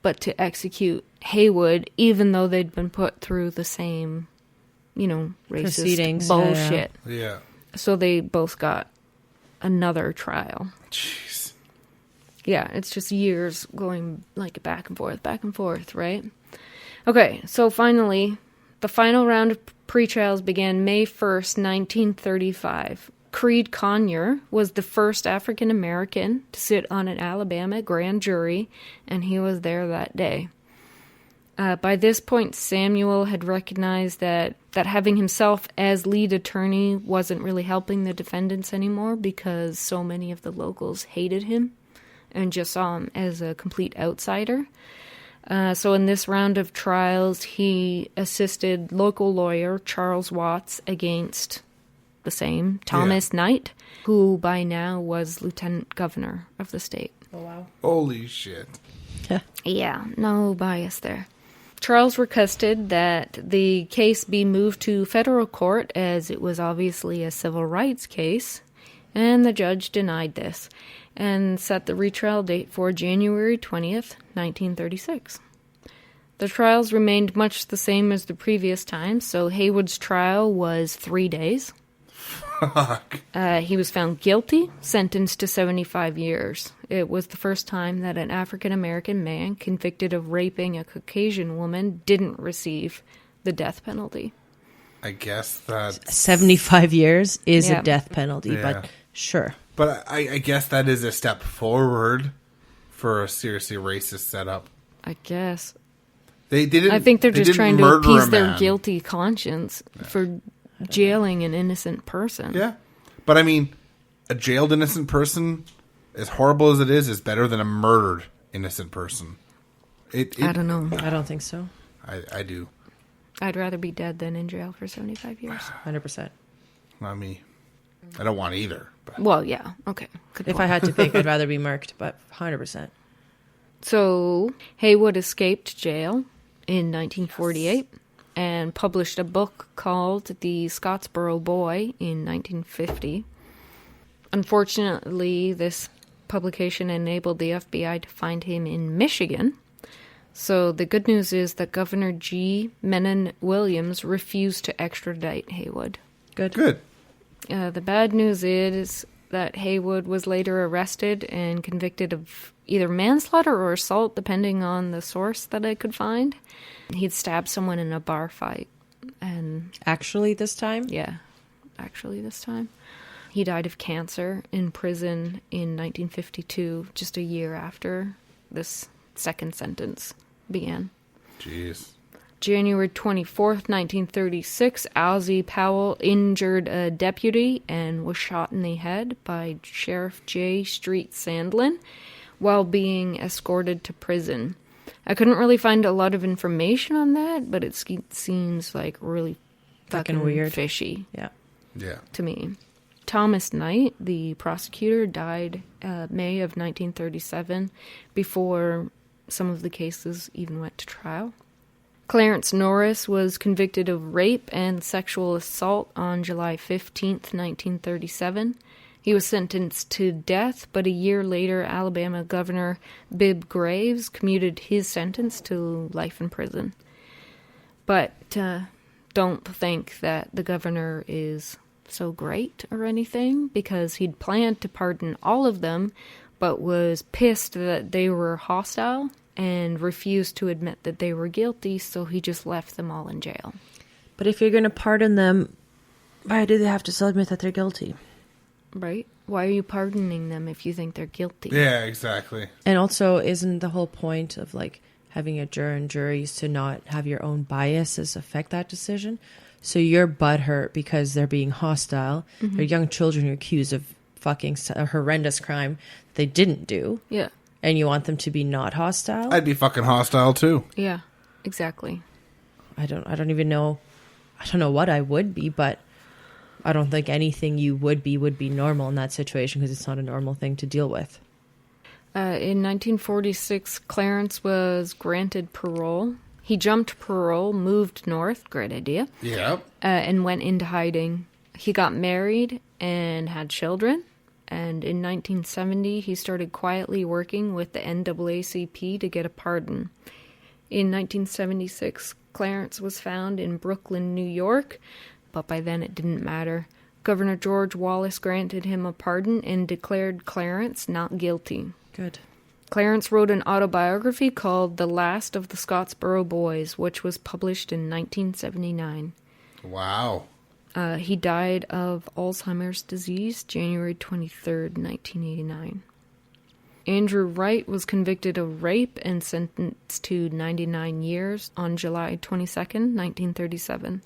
C: but to execute Haywood, even though they'd been put through the same, racist
D: Proceedings,
C: bullshit.
B: Yeah.
C: So they both got another trial.
B: Jeez.
C: Yeah, it's just years going like back and forth, right? Okay, so finally, the final round of pre-trials began May 1st, 1935. Creed Conyer was the first African-American to sit on an Alabama grand jury, and he was there that day. By this point, Samuel had recognized that having himself as lead attorney wasn't really helping the defendants anymore because so many of the locals hated him and just saw him as a complete outsider. So in this round of trials, he assisted local lawyer Charles Watts against the same Thomas Knight, who by now was lieutenant governor of the state.
D: Oh, wow.
B: Holy shit.
C: Yeah, no bias there. Charles requested that the case be moved to federal court as it was obviously a civil rights case, and the judge denied this and set the retrial date for January 20th, 1936. The trials remained much the same as the previous time, so Haywood's trial was 3 days.
B: Fuck.
C: He was found guilty, sentenced to 75 years. It was the first time that an African-American man convicted of raping a Caucasian woman didn't receive the death penalty.
B: I guess that
D: 75 years is
C: Yeah.
D: a death penalty,
B: Yeah.
D: but sure.
B: But I guess that is a step forward for a seriously racist setup.
C: I guess.
B: They didn't.
C: I think they're
B: they
C: just
B: didn't
C: trying to
B: murder
C: appease
B: a
C: their
B: man.
C: guilty conscience for jailing an innocent person.
B: Yeah, but I mean, a jailed innocent person, as horrible as it is better than a murdered innocent person.
C: I don't know.
D: I don't think so.
B: I do.
C: I'd rather be dead than in jail for 75 years.
D: 100%.
B: Not me. I don't want either. But
C: Well, yeah. Okay. Good
D: If
C: point.
D: I had to pick, I'd rather be murked, but 100%.
C: So, Haywood escaped jail in 1948 and published a book called The Scotsboro Boy in 1950. Unfortunately, this publication enabled the FBI to find him in Michigan. So the good news is that Governor G. Menon Williams refused to extradite Haywood.
B: good.
C: The bad news is that Haywood was later arrested and convicted of either manslaughter or assault, depending on the source that I could find. He'd stabbed someone in a bar fight. And
D: Actually, this time?
C: yeah, actually this time. He died of cancer in prison in 1952, just a year after this second sentence began.
B: Jeez.
C: January 24th, 1936, Ozzie Powell injured a deputy and was shot in the head by Sheriff J. Street Sandlin while being escorted to prison. I couldn't really find a lot of information on that, but it seems like really fucking
D: weird.
C: fishy
D: Yeah.
B: Yeah.
C: to me. Thomas Knight, the prosecutor, died May of 1937 before some of the cases even went to trial. Clarence Norris was convicted of rape and sexual assault on July 15th, 1937. He was sentenced to death, but a year later, Alabama Governor Bibb Graves commuted his sentence to life in prison. But don't think that the governor is so great or anything, because he'd planned to pardon all of them, but was pissed that they were hostile and refused to admit that they were guilty, so he just left them all in jail.
D: But if you're going to pardon them, why do they have to still admit that they're guilty?
C: Right? Why are you pardoning them if you think they're guilty?
B: Yeah, exactly.
D: And also, isn't the whole point of like having a juror and juries to not have your own biases affect that decision? So you're butthurt because they're being hostile. They're young children who are accused of fucking a horrendous crime they didn't do.
C: Yeah.
D: And you want them to be not hostile?
B: I'd be fucking hostile too.
C: Yeah, exactly.
D: I don't even know. I don't know what I would be, but I don't think anything you would be normal in that situation, because it's not a normal thing to deal with.
C: In 1946, Clarence was granted parole. He jumped parole, moved north, great idea,
B: Yep.
C: and went into hiding. He got married and had children. And in 1970, he started quietly working with the NAACP to get a pardon. In 1976, Clarence was found in Brooklyn, New York, but by then it didn't matter. Governor George Wallace granted him a pardon and declared Clarence not guilty.
D: Good.
C: Clarence wrote an autobiography called The Last of the Scotsboro Boys, which was published in 1979.
B: Wow.
C: He died of Alzheimer's disease January 23rd, 1989. Andrew Wright was convicted of rape and sentenced to 99 years on July 22nd, 1937.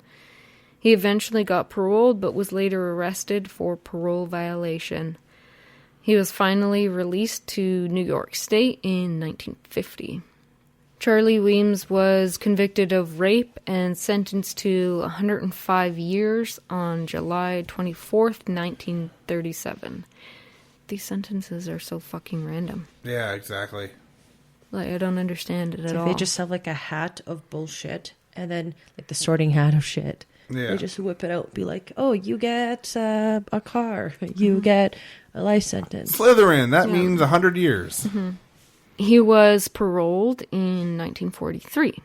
C: He eventually got paroled, but was later arrested for parole violation. He was finally released to New York State in 1950. Charlie Weems was convicted of rape and sentenced to 105 years on July 24th, 1937. These sentences are so fucking random.
B: Yeah, exactly.
C: Like, I don't understand it at all.
D: They just have like a hat of bullshit, and then like the sorting hat of shit.
B: Yeah.
D: They just whip it out and be like, oh, you get a car. You get a life sentence.
B: Slytherin, that means 100 years.
C: He was paroled in 1943.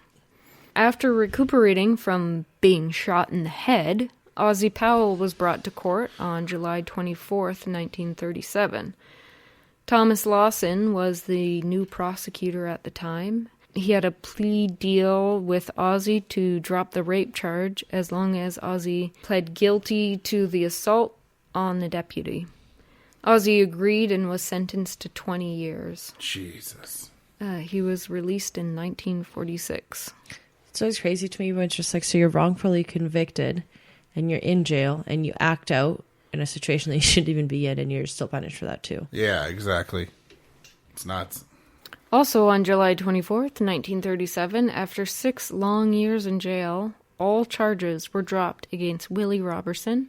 C: After recuperating from being shot in the head, Ozzie Powell was brought to court on July 24th, 1937. Thomas Lawson was the new prosecutor at the time. He had a plea deal with Ozzie to drop the rape charge as long as Ozzie pled guilty to the assault on the deputy. Ozzie agreed and was sentenced to 20 years.
B: Jesus.
C: He was released in 1946.
D: It's always crazy to me when it's just like, so you're wrongfully convicted and you're in jail and you act out in a situation that you shouldn't even be in and you're still punished for that too.
B: Yeah, exactly. It's nuts.
C: Also on July 24th, 1937, after 6 long years in jail, all charges were dropped against Willie Robertson,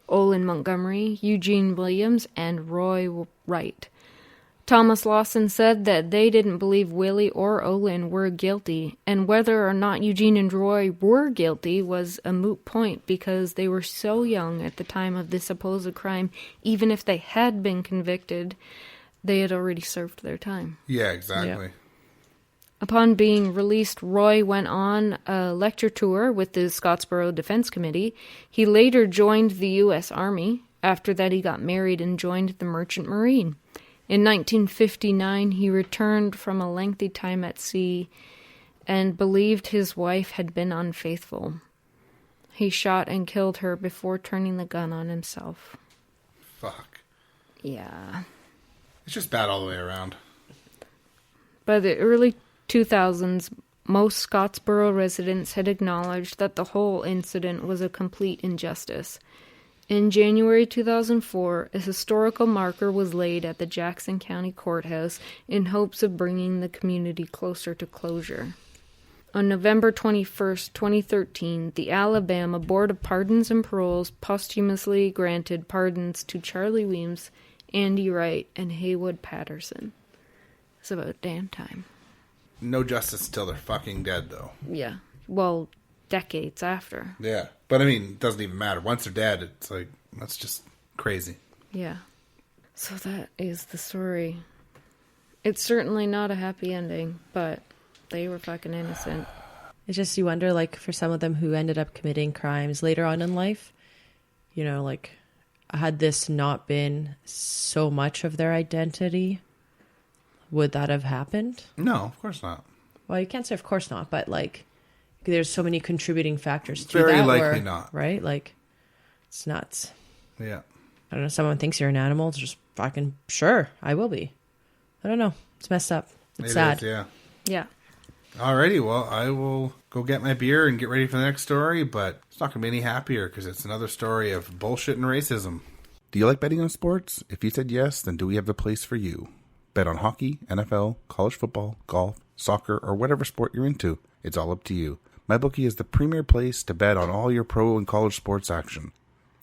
C: Olin Montgomery, Eugene Williams, and Roy Wright. Thomas Lawson said that they didn't believe Willie or Olin were guilty, and whether or not Eugene and Roy were guilty was a moot point because they were so young at the time of this supposed crime. Even if they had been convicted, they had already served their time.
B: Yeah, exactly.
C: Yeah. Upon being released, Roy went on a lecture tour with the Scotsboro Defense Committee. He later joined the U.S. Army. After that, he got married and joined the Merchant Marine. In 1959, he returned from a lengthy time at sea and believed his wife had been unfaithful. He shot and killed her before turning the gun on himself.
B: Fuck.
C: Yeah.
B: It's just bad all the way around.
C: By the early 2000s, most Scotsboro residents had acknowledged that the whole incident was a complete injustice. In January 2004, a historical marker was laid at the Jackson County Courthouse in hopes of bringing the community closer to closure. On November 21st, 2013, the Alabama Board of Pardons and Paroles posthumously granted pardons to Charlie Weems, Andy Wright, and Haywood Patterson. It's about damn time.
B: No justice till they're fucking dead, though.
C: Yeah. Well, decades after.
B: Yeah. But, I mean, it doesn't even matter. Once they're dead, it's like, that's just crazy.
C: Yeah. So that is the story. It's certainly not a happy ending, but they were fucking innocent.
D: It's just, you wonder, like, for some of them who ended up committing crimes later on in life, you know, like, had this not been so much of their identity, would that have happened?
B: No, of course not.
D: Well, you can't say of course not, but, like, there's so many contributing factors to
B: Very
D: that.
B: likely not.
D: Right? Like, it's nuts.
B: Yeah.
D: I don't know, someone thinks you're an animal, it's just fucking, sure, I will be. I don't know. It's messed up. It's sad.
B: Is, yeah.
C: Yeah.
B: Alrighty, well, I will go get my beer and get ready for the next story, but it's not going to be any happier because it's another story of bullshit and racism. Do you like betting on sports? If you said yes, then do we have the place for you? Bet on hockey, NFL, college football, golf, soccer, or whatever sport you're into. It's all up to you. MyBookie is the premier place to bet on all your pro and college sports action.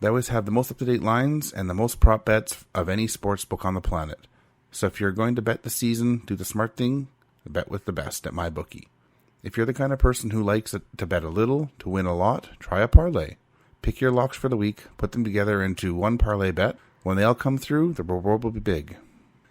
B: They always have the most up-to-date lines and the most prop bets of any sports book on the planet. So if you're going to bet the season, do the smart thing, bet with the best at MyBookie. If you're the kind of person who likes to bet a little to win a lot, try a parlay. Pick your locks for the week, put them together into one parlay bet. When they all come through, the reward will be big.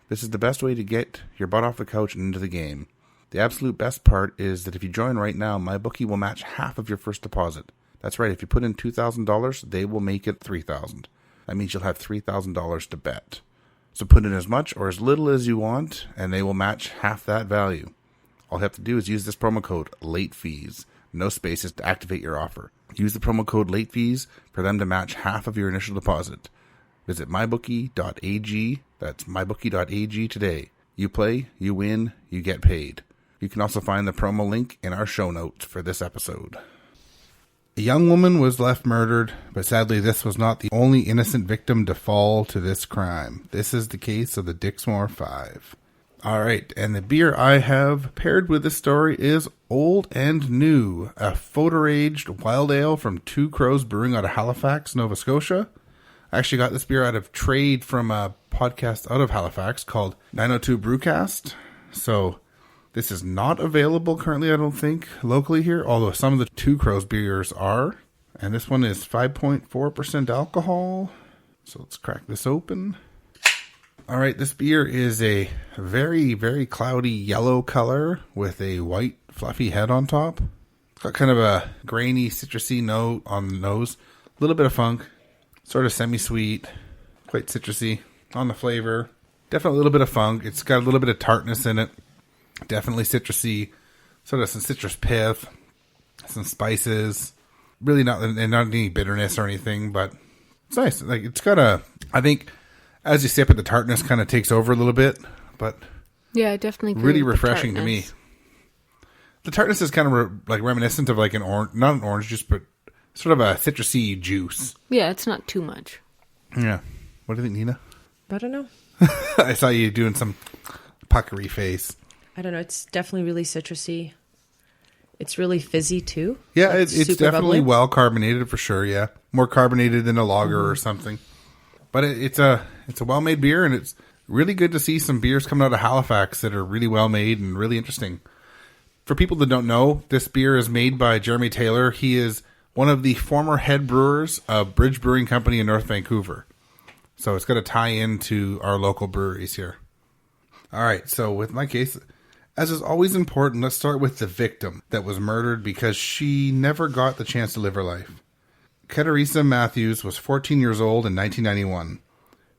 B: This is the best way to get your butt off the couch and into the game. The absolute best part is that if you join right now, MyBookie will match half of your first deposit. That's right, if you put in $2,000, they will make it $3,000. That means you'll have $3,000 to bet. So put in as much or as little as you want, and they will match half that value. All you have to do is use this promo code LATEFEES, no spaces, to activate your offer. Use the promo code LATEFEES for them to match half of your initial deposit. Visit mybookie.ag, that's mybookie.ag today. You play, you win, you get paid. You can also find the promo link in our show notes for this episode. A young woman was left murdered, but sadly this was not the only innocent victim to fall to this crime. This is the case of the Dixmoor 5. Alright, and the beer I have paired with this story is Old and New, a photo-aged wild ale from Two Crows Brewing out of Halifax, Nova Scotia. I actually got this beer out of trade from a podcast out of Halifax called 902 Brewcast. So this is not available currently, I don't think, locally here, although some of the Two Crows beers are. And this one is 5.4% alcohol. So let's crack this open. All right, this beer is a very, very cloudy yellow color with a white fluffy head on top. It's got kind of a grainy, citrusy note on the nose. little bit of funk, sort of semi-sweet, quite citrusy on the flavor. Definitely a little bit of funk. It's got a little bit of tartness in it. Definitely citrusy, sort of some citrus pith, some spices. Really not any bitterness or anything, but it's nice. Like it's got I think as you sip it, the tartness kind of takes over a little bit, but
C: yeah, I definitely agree
B: really
C: with the
B: refreshing to me.
C: tartness.
B: The tartness is kind of like reminiscent of like an orange, not an orange juice, but sort of a citrusy juice.
C: Yeah, it's not too much.
B: Yeah. What do you think, Nina?
D: I don't know.
B: I saw you doing some puckery face.
D: I don't know. It's definitely really citrusy. It's really fizzy too.
B: Yeah,
D: Like,
B: it's
D: super
B: definitely
D: bubbly.
B: well carbonated for sure. Yeah, more carbonated than a lager or something. But it's a well made beer, and it's really good to see some beers coming out of Halifax that are really well made and really interesting. For people that don't know, this beer is made by Jeremy Taylor. He is one of the former head brewers of Bridge Brewing Company in North Vancouver. So it's got to tie into our local breweries here. All right, so with my case, as is always important, let's start with the victim that was murdered because she never got the chance to live her life. Teresa Matthews was 14 years old in 1991.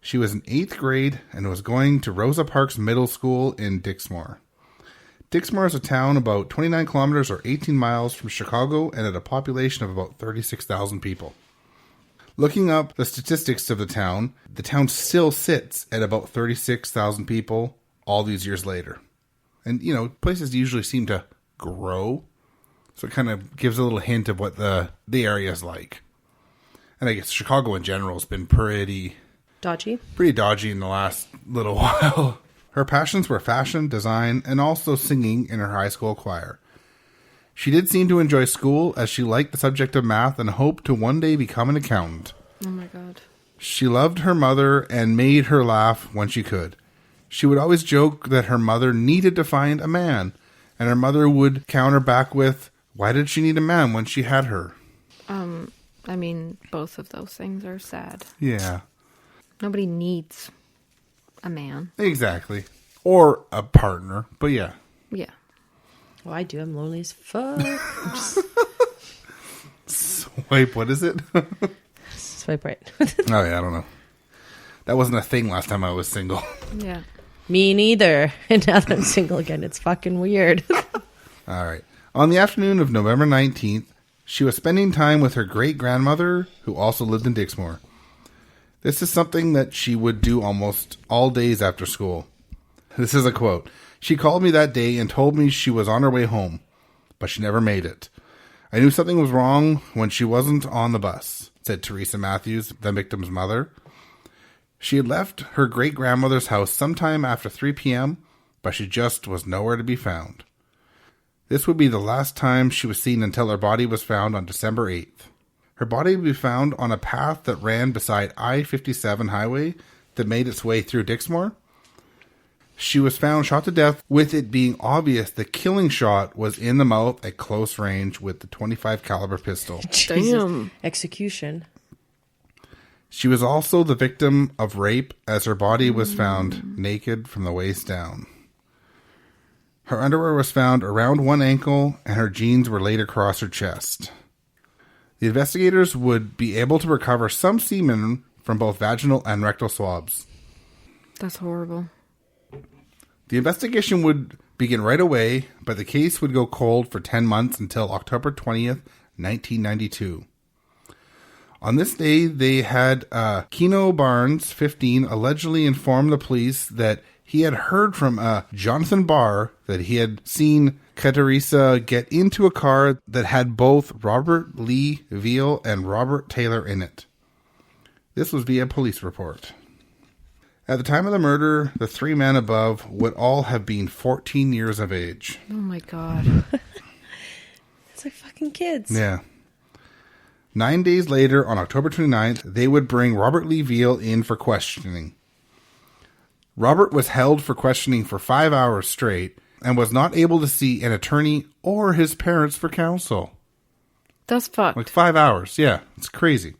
B: She was in 8th grade and was going to Rosa Parks Middle School in Dixmoor. Dixmoor is a town about 29 kilometers or 18 miles from Chicago and had a population of about 36,000 people. Looking up the statistics of the town still sits at about 36,000 people all these years later. And, you know, places usually seem to grow, so it kind of gives a little hint of what the area is like. And I guess Chicago in general has been pretty
D: Dodgy.
B: dodgy in the last little while. Her passions were fashion, design, and also singing in her high school choir. She did seem to enjoy school as she liked the subject of math and hoped to one day become an accountant.
C: Oh my god.
B: She loved her mother and made her laugh when she could. She would always joke that her mother needed to find a man, and her mother would counter back with, why did she need a man when she had her?
C: I mean, both of those things are sad.
B: Yeah.
C: Nobody needs a man.
B: Exactly. Or a partner, but yeah.
C: Yeah.
D: Well, I do. I'm lonely as fuck.
B: Wait, what is it?
D: Swipe right.
B: Oh yeah, I don't know. That wasn't a thing last time I was single.
C: Yeah.
D: Me neither. And now that I'm single again, it's fucking weird.
B: All right. On the afternoon of November 19th, she was spending time with her great-grandmother, who also lived in Dixmoor. This is something that she would do almost all days after school. This is a quote. She called me that day and told me she was on her way home, but she never made it. I knew something was wrong when she wasn't on the bus, said Teresa Matthews, the victim's mother. She had left her great-grandmother's house sometime after 3 p.m., but she just was nowhere to be found. This would be the last time she was seen until her body was found on December 8th. Her body would be found on a path that ran beside I-57 highway that made its way through Dixmoor. She was found shot to death, with it being obvious the killing shot was in the mouth at close range with the .25 caliber pistol.
C: Damn.
D: Execution.
B: She was also the victim of rape, as her body was found naked from the waist down. Her underwear was found around one ankle, and her jeans were laid across her chest. The investigators would be able to recover some semen from both vaginal and rectal swabs.
C: That's horrible.
B: The investigation would begin right away, but the case would go cold for 10 months until October 20th, 1992. On this day, they had Keno Barnes, 15, allegedly informed the police that he had heard from Jonathan Barr that he had seen Teresa get into a car that had both Robert Lee Veal and Robert Taylor in it. This was via police report. At the time of the murder, the three men above would all have been 14 years of age.
C: Oh my god.
D: It's like fucking kids.
B: Yeah. 9 days later, on October 29th, they would bring Robert Lee Veal in for questioning. Robert was held for questioning for 5 hours straight and was not able to see an attorney or his parents for counsel.
C: That's fucked.
B: Like 5 hours. Yeah, it's crazy.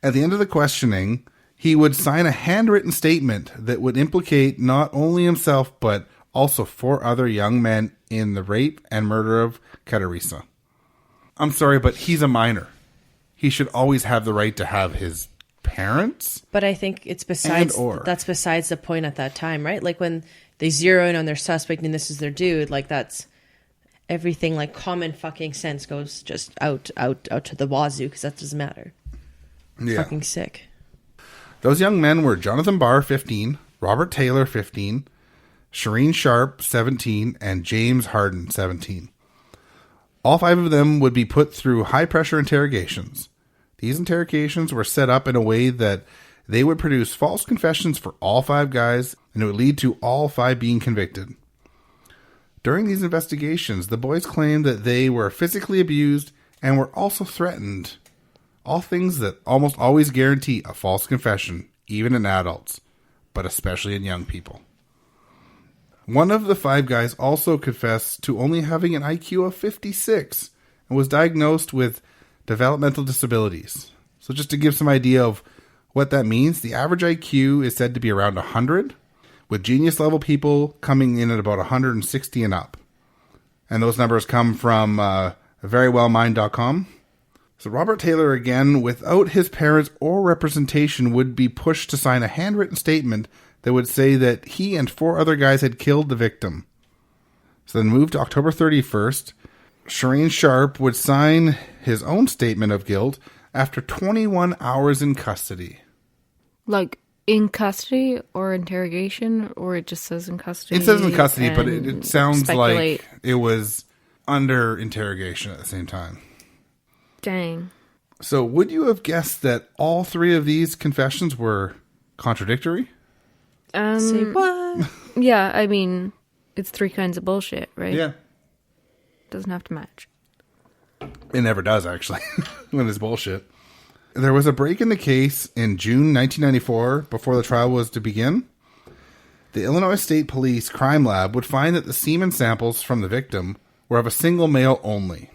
B: At the end of the questioning, he would sign a handwritten statement that would implicate not only himself, but also 4 other young men in the rape and murder of Teresa. I'm sorry, but he's a minor. he should always have the right to have his parents.
D: But I think it's besides the point at that time, right? Like when they zero in on their suspect and this is their dude, like that's everything, like common fucking sense goes just out to the wazoo because that doesn't matter.
B: Yeah.
D: Fucking sick.
B: Those young men were Jonathan Barr, 15, Robert Taylor, 15, Shireen Sharp, 17, and James Harden, 17. All 5 of them would be put through high-pressure interrogations. These interrogations were set up in a way that they would produce false confessions for all 5 guys, and it would lead to all 5 being convicted. During these investigations, the boys claimed that they were physically abused and were also threatened. All things that almost always guarantee a false confession, even in adults, but especially in young people. One of the 5 guys also confessed to only having an IQ of 56 and was diagnosed with developmental disabilities. So just to give some idea of what that means, the average IQ is said to be around 100, with genius level people coming in at about 160 and up. And those numbers come from verywellmind.com. So Robert Taylor, again, without his parents or representation, would be pushed to sign a handwritten statement that would say that he and 4 other guys had killed the victim. So then moved to October 31st, Shireen Sharp would sign his own statement of guilt after 21 hours in custody.
C: Like in custody or interrogation, or it just says in custody?
B: It says in custody, but it sounds like it was under interrogation at the same time.
C: Dang.
B: So would you have guessed that all 3 of these confessions were contradictory?
D: Say what?
C: Yeah, I mean, it's 3 kinds of bullshit, right?
B: Yeah.
C: Doesn't have to match.
B: It never does, actually, when it's bullshit. There was a break in the case in June 1994 before the trial was to begin. The Illinois State Police Crime Lab would find that the semen samples from the victim were of a single male only.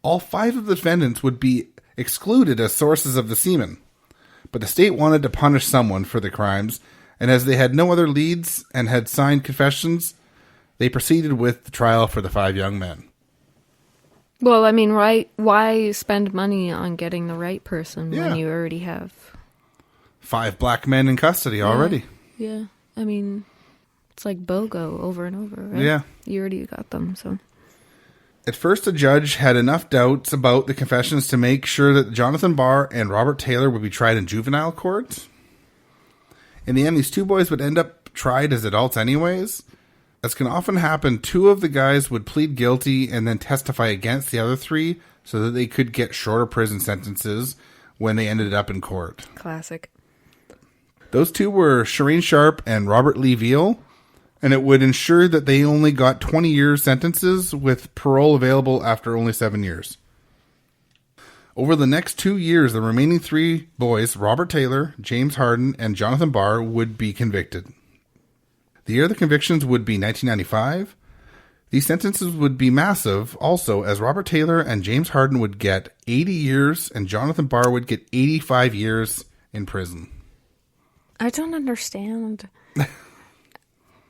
B: All 5 of the defendants would be excluded as sources of the semen, but the state wanted to punish someone for the crimes, and as they had no other leads and had signed confessions, they proceeded with the trial for the 5 young men.
C: Well, I mean, why spend money on getting the right person when you already have
B: 5 black men in custody already?
C: Yeah. I mean, it's like BOGO over and over, right?
B: Yeah.
C: You already got them, so.
B: At first, the judge had enough doubts about the confessions to make sure that Jonathan Barr and Robert Taylor would be tried in juvenile court. In the end, these 2 boys would end up tried as adults anyways. As can often happen, 2 of the guys would plead guilty and then testify against the other 3 so that they could get shorter prison sentences when they ended up in court.
C: Classic.
B: Those 2 were Shireen Sharp and Robert Lee Veal, and it would ensure that they only got 20-year sentences with parole available after only 7 years. Over the next 2 years, the remaining 3 boys, Robert Taylor, James Harden, and Jonathan Barr, would be convicted. The year of the convictions would be 1995. These sentences would be massive also, as Robert Taylor and James Harden would get 80 years and Jonathan Barr would get 85 years in prison.
C: I don't understand.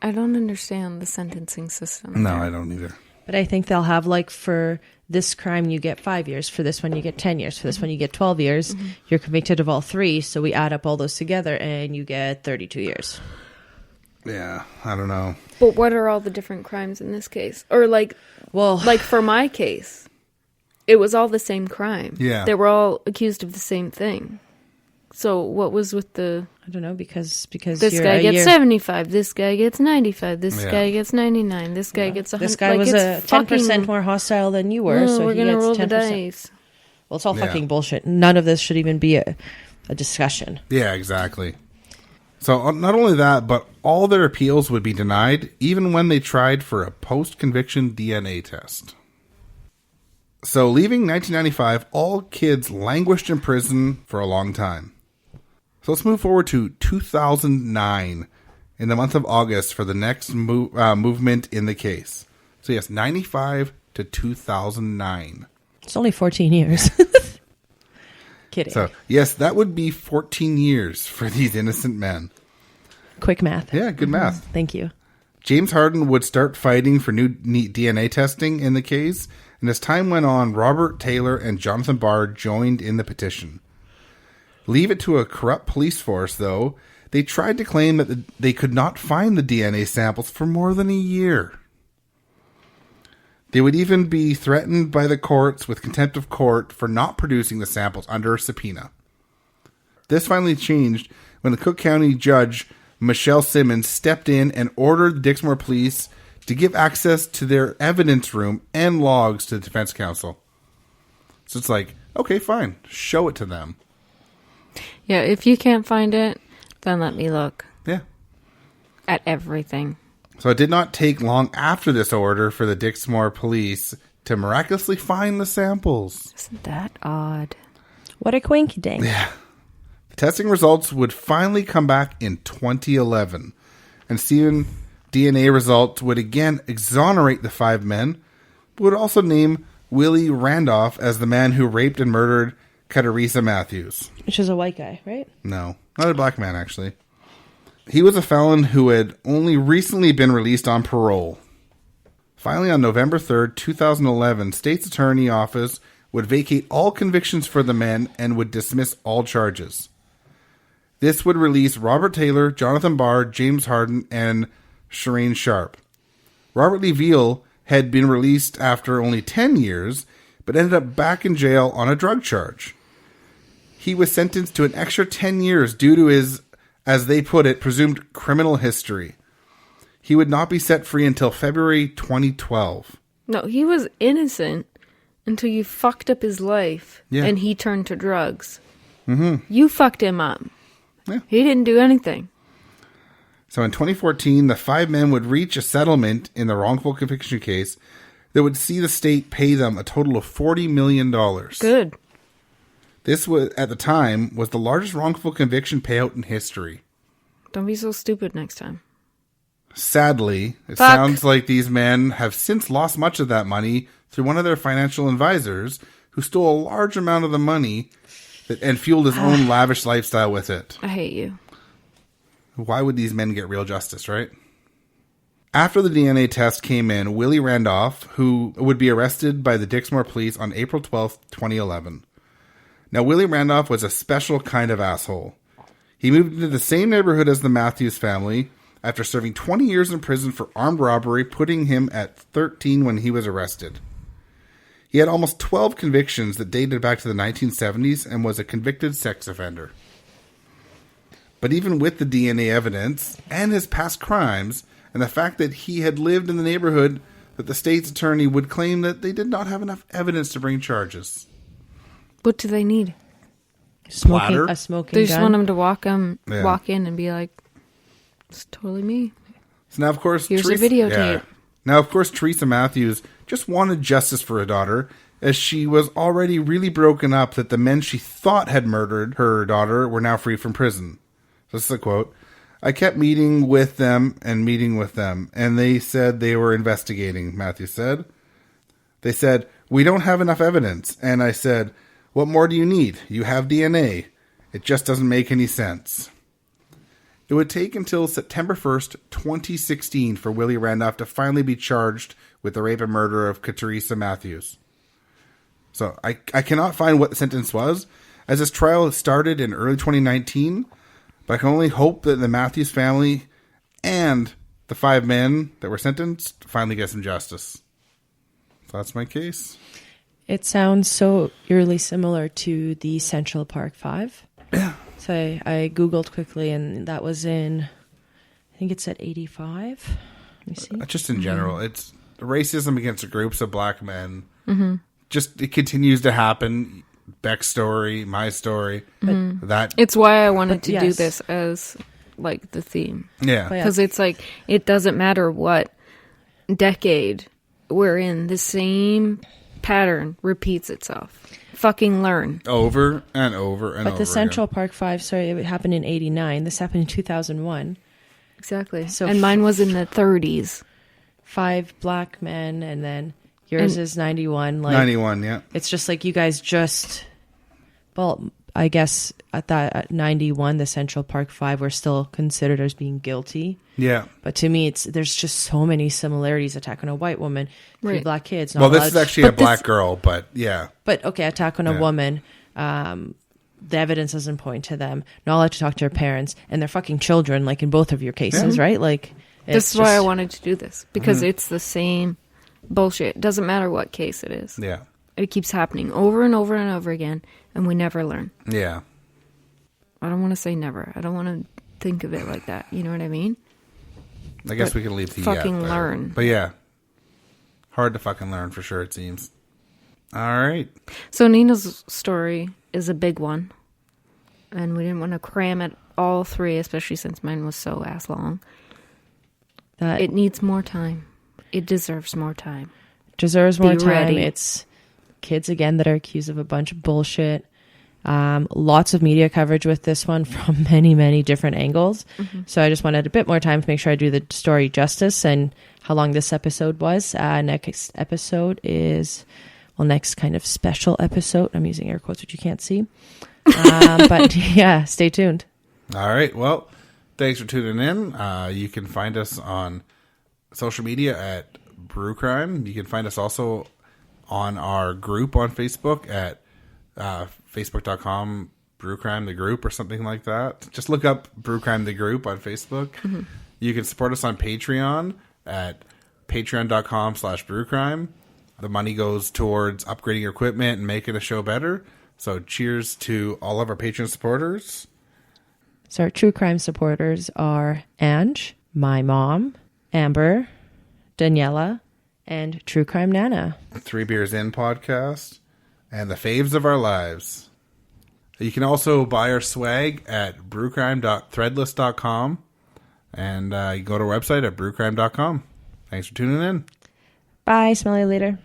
C: I don't understand the sentencing system.
B: No, I don't either.
D: But I think they'll have, like, for this crime you get 5 years, for this one you get 10 years, for this one you get 12 years. Mm-hmm. You're convicted of all 3, so we add up all those together and you get 32 years.
B: Yeah, I don't know.
C: But what are all the different crimes in this case? Or like for my case, it was all the same crime.
B: Yeah.
C: They were all accused of the same thing. So what was with the...
D: I don't know, because
C: this guy gets 75, this guy gets 95, this guy gets 99, this guy gets 100.
D: This guy was 10% more hostile than you were, so
C: we're
D: he
C: gonna
D: gets
C: roll
D: 10%.
C: The dice.
D: Well, it's all fucking bullshit. None of this should even be a discussion.
B: Yeah, exactly. So not only that, but all their appeals would be denied, even when they tried for a post-conviction DNA test. So leaving 1995, all kids languished in prison for a long time. So let's move forward to 2009, in the month of August, for the next movement in the case. So yes, 95 to 2009.
D: It's only 14 years. Kidding.
B: So, yes, that would be 14 years for these innocent men.
D: Quick math.
B: Yeah, good math.
D: Thank you.
B: James Harden would start fighting for new DNA testing in the case, and as time went on, Robert Taylor and Jonathan Barr joined in the petition. Leave it to a corrupt police force, though. They tried to claim that they could not find the DNA samples for more than a year. They would even be threatened by the courts with contempt of court for not producing the samples under a subpoena. This finally changed when the Cook County judge, Michelle Simmons, stepped in and ordered the Dixmoor police to give access to their evidence room and logs to the defense counsel. So it's like, okay, fine. Show it to them.
C: Yeah, if you can't find it, then let me look.
B: Yeah.
C: At everything.
B: So it did not take long after this order for the Dixmoor police to miraculously find the samples.
C: Isn't that odd?
D: What a quinky dink.
B: Yeah. The testing results would finally come back in 2011. And Stephen DNA results would again exonerate the 5 men, but would also name Willie Randolph as the man who raped and murdered Cateresa Matthews.
D: Which is a white guy, right?
B: No, not a black man, actually. He was a felon who had only recently been released on parole. Finally, on November 3rd, 2011, State's Attorney Office would vacate all convictions for the men and would dismiss all charges. This would release Robert Taylor, Jonathan Barr, James Harden, and Shireen Sharp. Robert Lee Veal had been released after only 10 years, but ended up back in jail on a drug charge. He was sentenced to an extra 10 years due to his, as they put it, presumed criminal history. He would not be set free until February 2012.
C: No, he was innocent until you fucked up his life and he turned to drugs. Mm-hmm. You fucked him up.
B: Yeah.
C: He didn't do anything.
B: So in 2014, the 5 men would reach a settlement in the wrongful conviction case that would see the state pay them a total of $40 million.
C: Good.
B: This was, at the time, was the largest wrongful conviction payout in history.
C: Don't be so stupid next time.
B: Sadly, it sounds like these men have since lost much of that money through one of their financial advisors who stole a large amount of the money and fueled his own lavish lifestyle with it.
C: I hate you.
B: Why would these men get real justice, right? After the DNA test came in, Willie Randolph, who would be arrested by the Dixmoor police on April 12th, 2011. Now, Willie Randolph was a special kind of asshole. He moved into the same neighborhood as the Matthews family after serving 20 years in prison for armed robbery, putting him at 13 when he was arrested. He had almost 12 convictions that dated back to the 1970s and was a convicted sex offender. But even with the DNA evidence and his past crimes, and the fact that he had lived in the neighborhood, that the state's attorney would claim that they did not have enough evidence to bring charges.
C: What do they need?
D: A
C: They
D: smoking
C: just
D: gun.
C: want him to walk in and be like, it's totally me.
B: So now, of course,
C: Here's a videotape.
B: Now, of course, Teresa Matthews just wanted justice for her daughter, as she was already really broken up that the men she thought had murdered her daughter were now free from prison. This is a quote. I kept meeting with them, and they said they were investigating, Matthews said. They said, we don't have enough evidence. And I said, what more do you need? You have DNA. It just doesn't make any sense. It would take until September 1st, 2016 for Willie Randolph to finally be charged with the rape and murder of Cateresa Matthews. So I cannot find what the sentence was, as this trial started in early 2019, but I can only hope that the Matthews family and the 5 men that were sentenced finally get some justice. So that's my case.
D: It sounds so eerily similar to the Central Park 5.
B: Yeah.
D: So I Googled quickly, and that was in, I think it said 85. Let me see.
B: Just in general, it's racism against groups of black men. Mm-hmm. Just, it continues to happen. Beck's story, my story. That
C: It's why I wanted to do this as, like, the theme.
B: Yeah.
C: Because it's like, it doesn't matter what decade we're in, the same pattern repeats itself. Fucking learn.
B: Over and over and over.
D: But the Central Park 5, sorry, it happened in 89. This happened in 2001.
C: Exactly.
D: So
C: and mine was in the 30s.
D: 5 black men, and then yours is 91. Like,
B: 91, yeah.
D: It's just like you guys just, well, I guess at 91, the Central Park Five were still considered as being guilty.
B: Yeah.
D: But to me, there's just so many similarities. Attack on a white woman, three
C: Right.
D: black kids.
B: Well, this is actually a black girl, but yeah.
D: But okay, attack on a woman. The evidence doesn't point to them. Not allowed to talk to their parents and their fucking children, like in both of your cases, right? Like
C: This is why I wanted to do this, because it's the same bullshit. It doesn't matter what case it is.
B: Yeah.
C: It keeps happening over and over and over again, and we never learn.
B: Yeah.
C: I don't want to say never. I don't want to think of it like that. You know what I mean?
B: I guess
C: But
B: we can leave the
C: fucking
B: there.
C: learn.
B: But yeah. Hard to fucking learn for sure, it seems. All right.
C: So Nina's story is a big one, and we didn't want to cram it all three, especially since mine was so ass long. It needs more time. It deserves more time.
D: Deserves more time.
C: Ready.
D: It's kids again that are accused of a bunch of bullshit. Lots of media coverage with this one from many, many different angles. So I just wanted a bit more time to make sure I do the story justice and how long this episode was. Next episode is, next kind of special episode. I'm using air quotes, which you can't see. But yeah, stay tuned.
B: All right. Well, thanks for tuning in. You can find us on social media at Brew Crime. You can find us also on our group on Facebook at facebook.com Brew Crime the group or something like that. Just look up Brew Crime the group on Facebook. You can support us on Patreon at patreon.com/brewcrime. The money goes towards upgrading your equipment and making the show better. So cheers to all of our Patreon supporters.
D: So our true crime supporters are Ange, my mom, Amber, Daniela, and True Crime Nana.
B: 3 Beers In podcast, and the faves of our lives. You can also buy our swag at brewcrime.threadless.com, and you can go to our website at brewcrime.com. Thanks for tuning in.
D: Bye. Smell you later.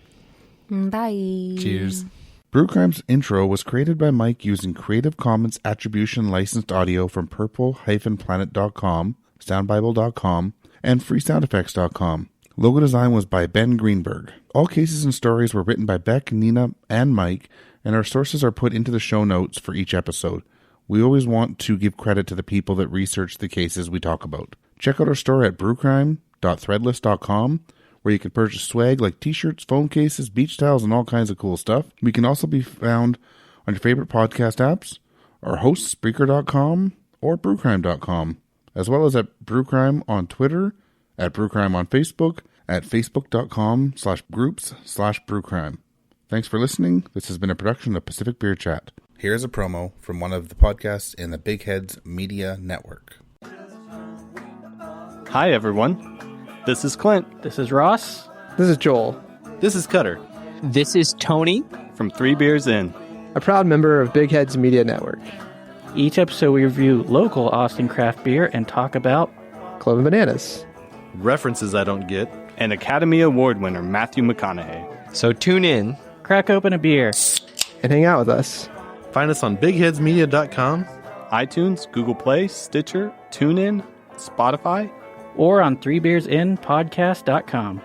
C: Bye.
B: Cheers.
E: Brew Crime's intro was created by Mike using Creative Commons Attribution licensed audio from purple-planet.com, soundbible.com, and freesoundeffects.com. Logo design was by Ben Greenberg. All cases and stories were written by Beck, Nina, and Mike, and our sources are put into the show notes for each episode. We always want to give credit to the people that research the cases we talk about. Check out our store at brewcrime.threadless.com, where you can purchase swag like t-shirts, phone cases, beach towels, and all kinds of cool stuff. We can also be found on your favorite podcast apps, our hosts, Spreaker.com, or brewcrime.com, as well as at Brewcrime on Twitter, at Brewcrime on Facebook, at facebook.com/groups/brewcrime. Thanks for listening. This has been a production of Pacific Beer Chat.
B: Here's a promo from one of the podcasts in the Big Heads Media Network.
F: Hi, everyone. This is Clint.
A: This is Ross.
G: This is Joel,
F: This is Cutter
H: This is Tony.
F: from 3 Beers In.
G: a proud member of Big Heads Media Network.
A: Each episode we review local Austin craft beer and talk about
G: Clove and Bananas.
F: References I don't get. And Academy Award winner Matthew McConaughey.
H: So tune in.
A: crack open a beer.
G: And hang out with us.
I: Find us on bigheadsmedia.com,
F: iTunes, Google Play, Stitcher, TuneIn, Spotify.
A: Or on 3beersinpodcast.com.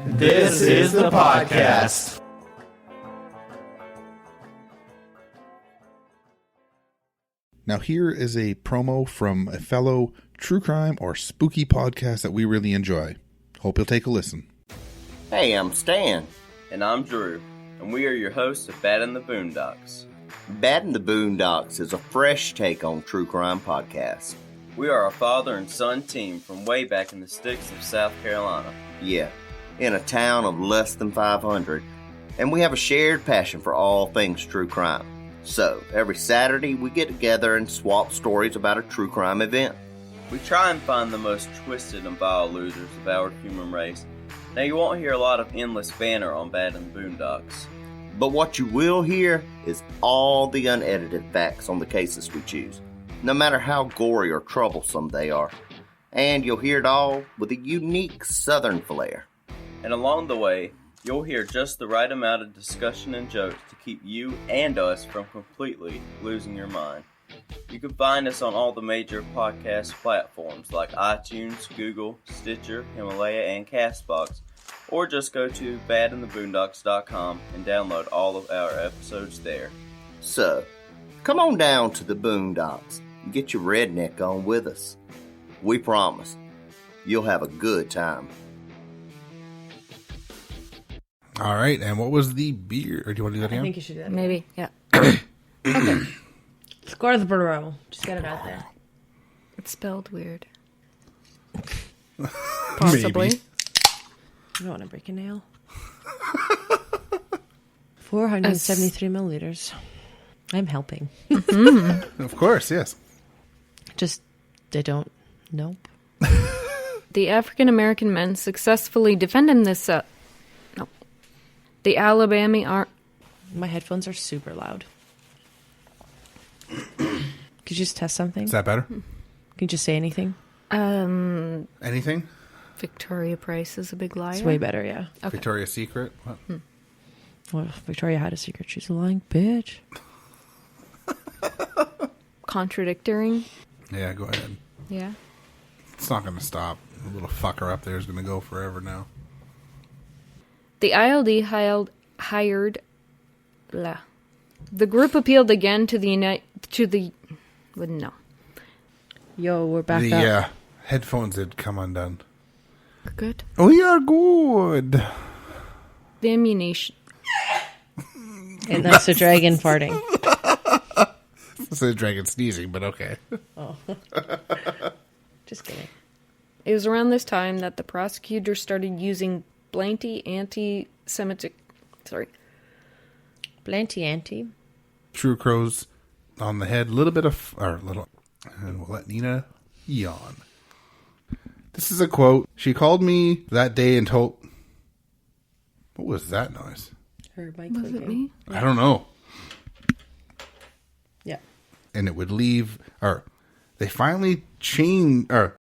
I: This is the podcast.
E: Now here is a promo from a fellow true crime or spooky podcast that we really enjoy. Hope you'll take a listen.
J: Hey, I'm Stan. And I'm Drew. And we are your hosts of Bad in the Boondocks. Bad in the Boondocks is a fresh take on true crime podcast. We are a father and son team from way back in the sticks of South Carolina. Yeah, in a town of less than 500. And we have a shared passion for all things true crime. So, every Saturday we get together and swap stories about a true crime event. We try and find the most twisted and vile losers of our human race. Now, you won't hear a lot of endless banter on Bad in the Boondocks. But what you will hear is all the unedited facts on the cases we choose, no matter how gory or troublesome they are. And you'll hear it all with a unique southern flair. And along the way, you'll hear just the right amount of discussion and jokes to keep you and us from completely losing your mind. You can find us on all the major podcast platforms like iTunes, Google, Stitcher, Himalaya, and CastBox, or just go to badintheboondocks.com and download all of our episodes there. So, Come on down to the Boondocks and get your redneck on with us. We promise you'll have a good time.
B: All right, and what was the beer? Or do you want to do that again?
D: I think you should do that.
C: Maybe, yeah.
D: Okay. Scotsboro. Just get it out there.
C: It's spelled weird. Possibly.
B: Maybe.
D: I don't want to break a nail. 473 milliliters. I'm helping.
B: Of course, yes.
D: Just, they don't. Nope.
C: The African American men successfully defended this. No. The Alabama are.
D: My headphones are super loud. Could you just test something?
B: Is that better?
D: Can you just say anything?
B: Anything?
C: Victoria Price is a big liar.
D: It's way better, yeah.
C: Okay.
B: Victoria's Secret? What?
D: Well, if Victoria had a secret. She's a lying bitch.
C: Contradicting.
B: Yeah, go ahead.
C: Yeah.
B: It's not going to stop. The little fucker up there is going to go forever now.
C: The ILD hired. Blah. The group appealed again to the no.
D: Yo, we're back
B: The
D: up.
B: headphones had come undone.
C: Good.
B: We are good.
C: The ammunition.
D: And that's the dragon farting.
B: It's a dragon sneezing, but okay.
D: Oh. Just kidding.
C: It was around this time that the prosecutor started using blanty anti-Semitic. Sorry.
D: Blanty anti.
B: True crows on the head. Little bit of, and we'll let Nina yawn. This is a quote. She called me that day and told. What was that noise?
D: Her mic
C: Was it me?
B: I don't know.
D: Yeah.
B: And it would leave, or they finally changed, or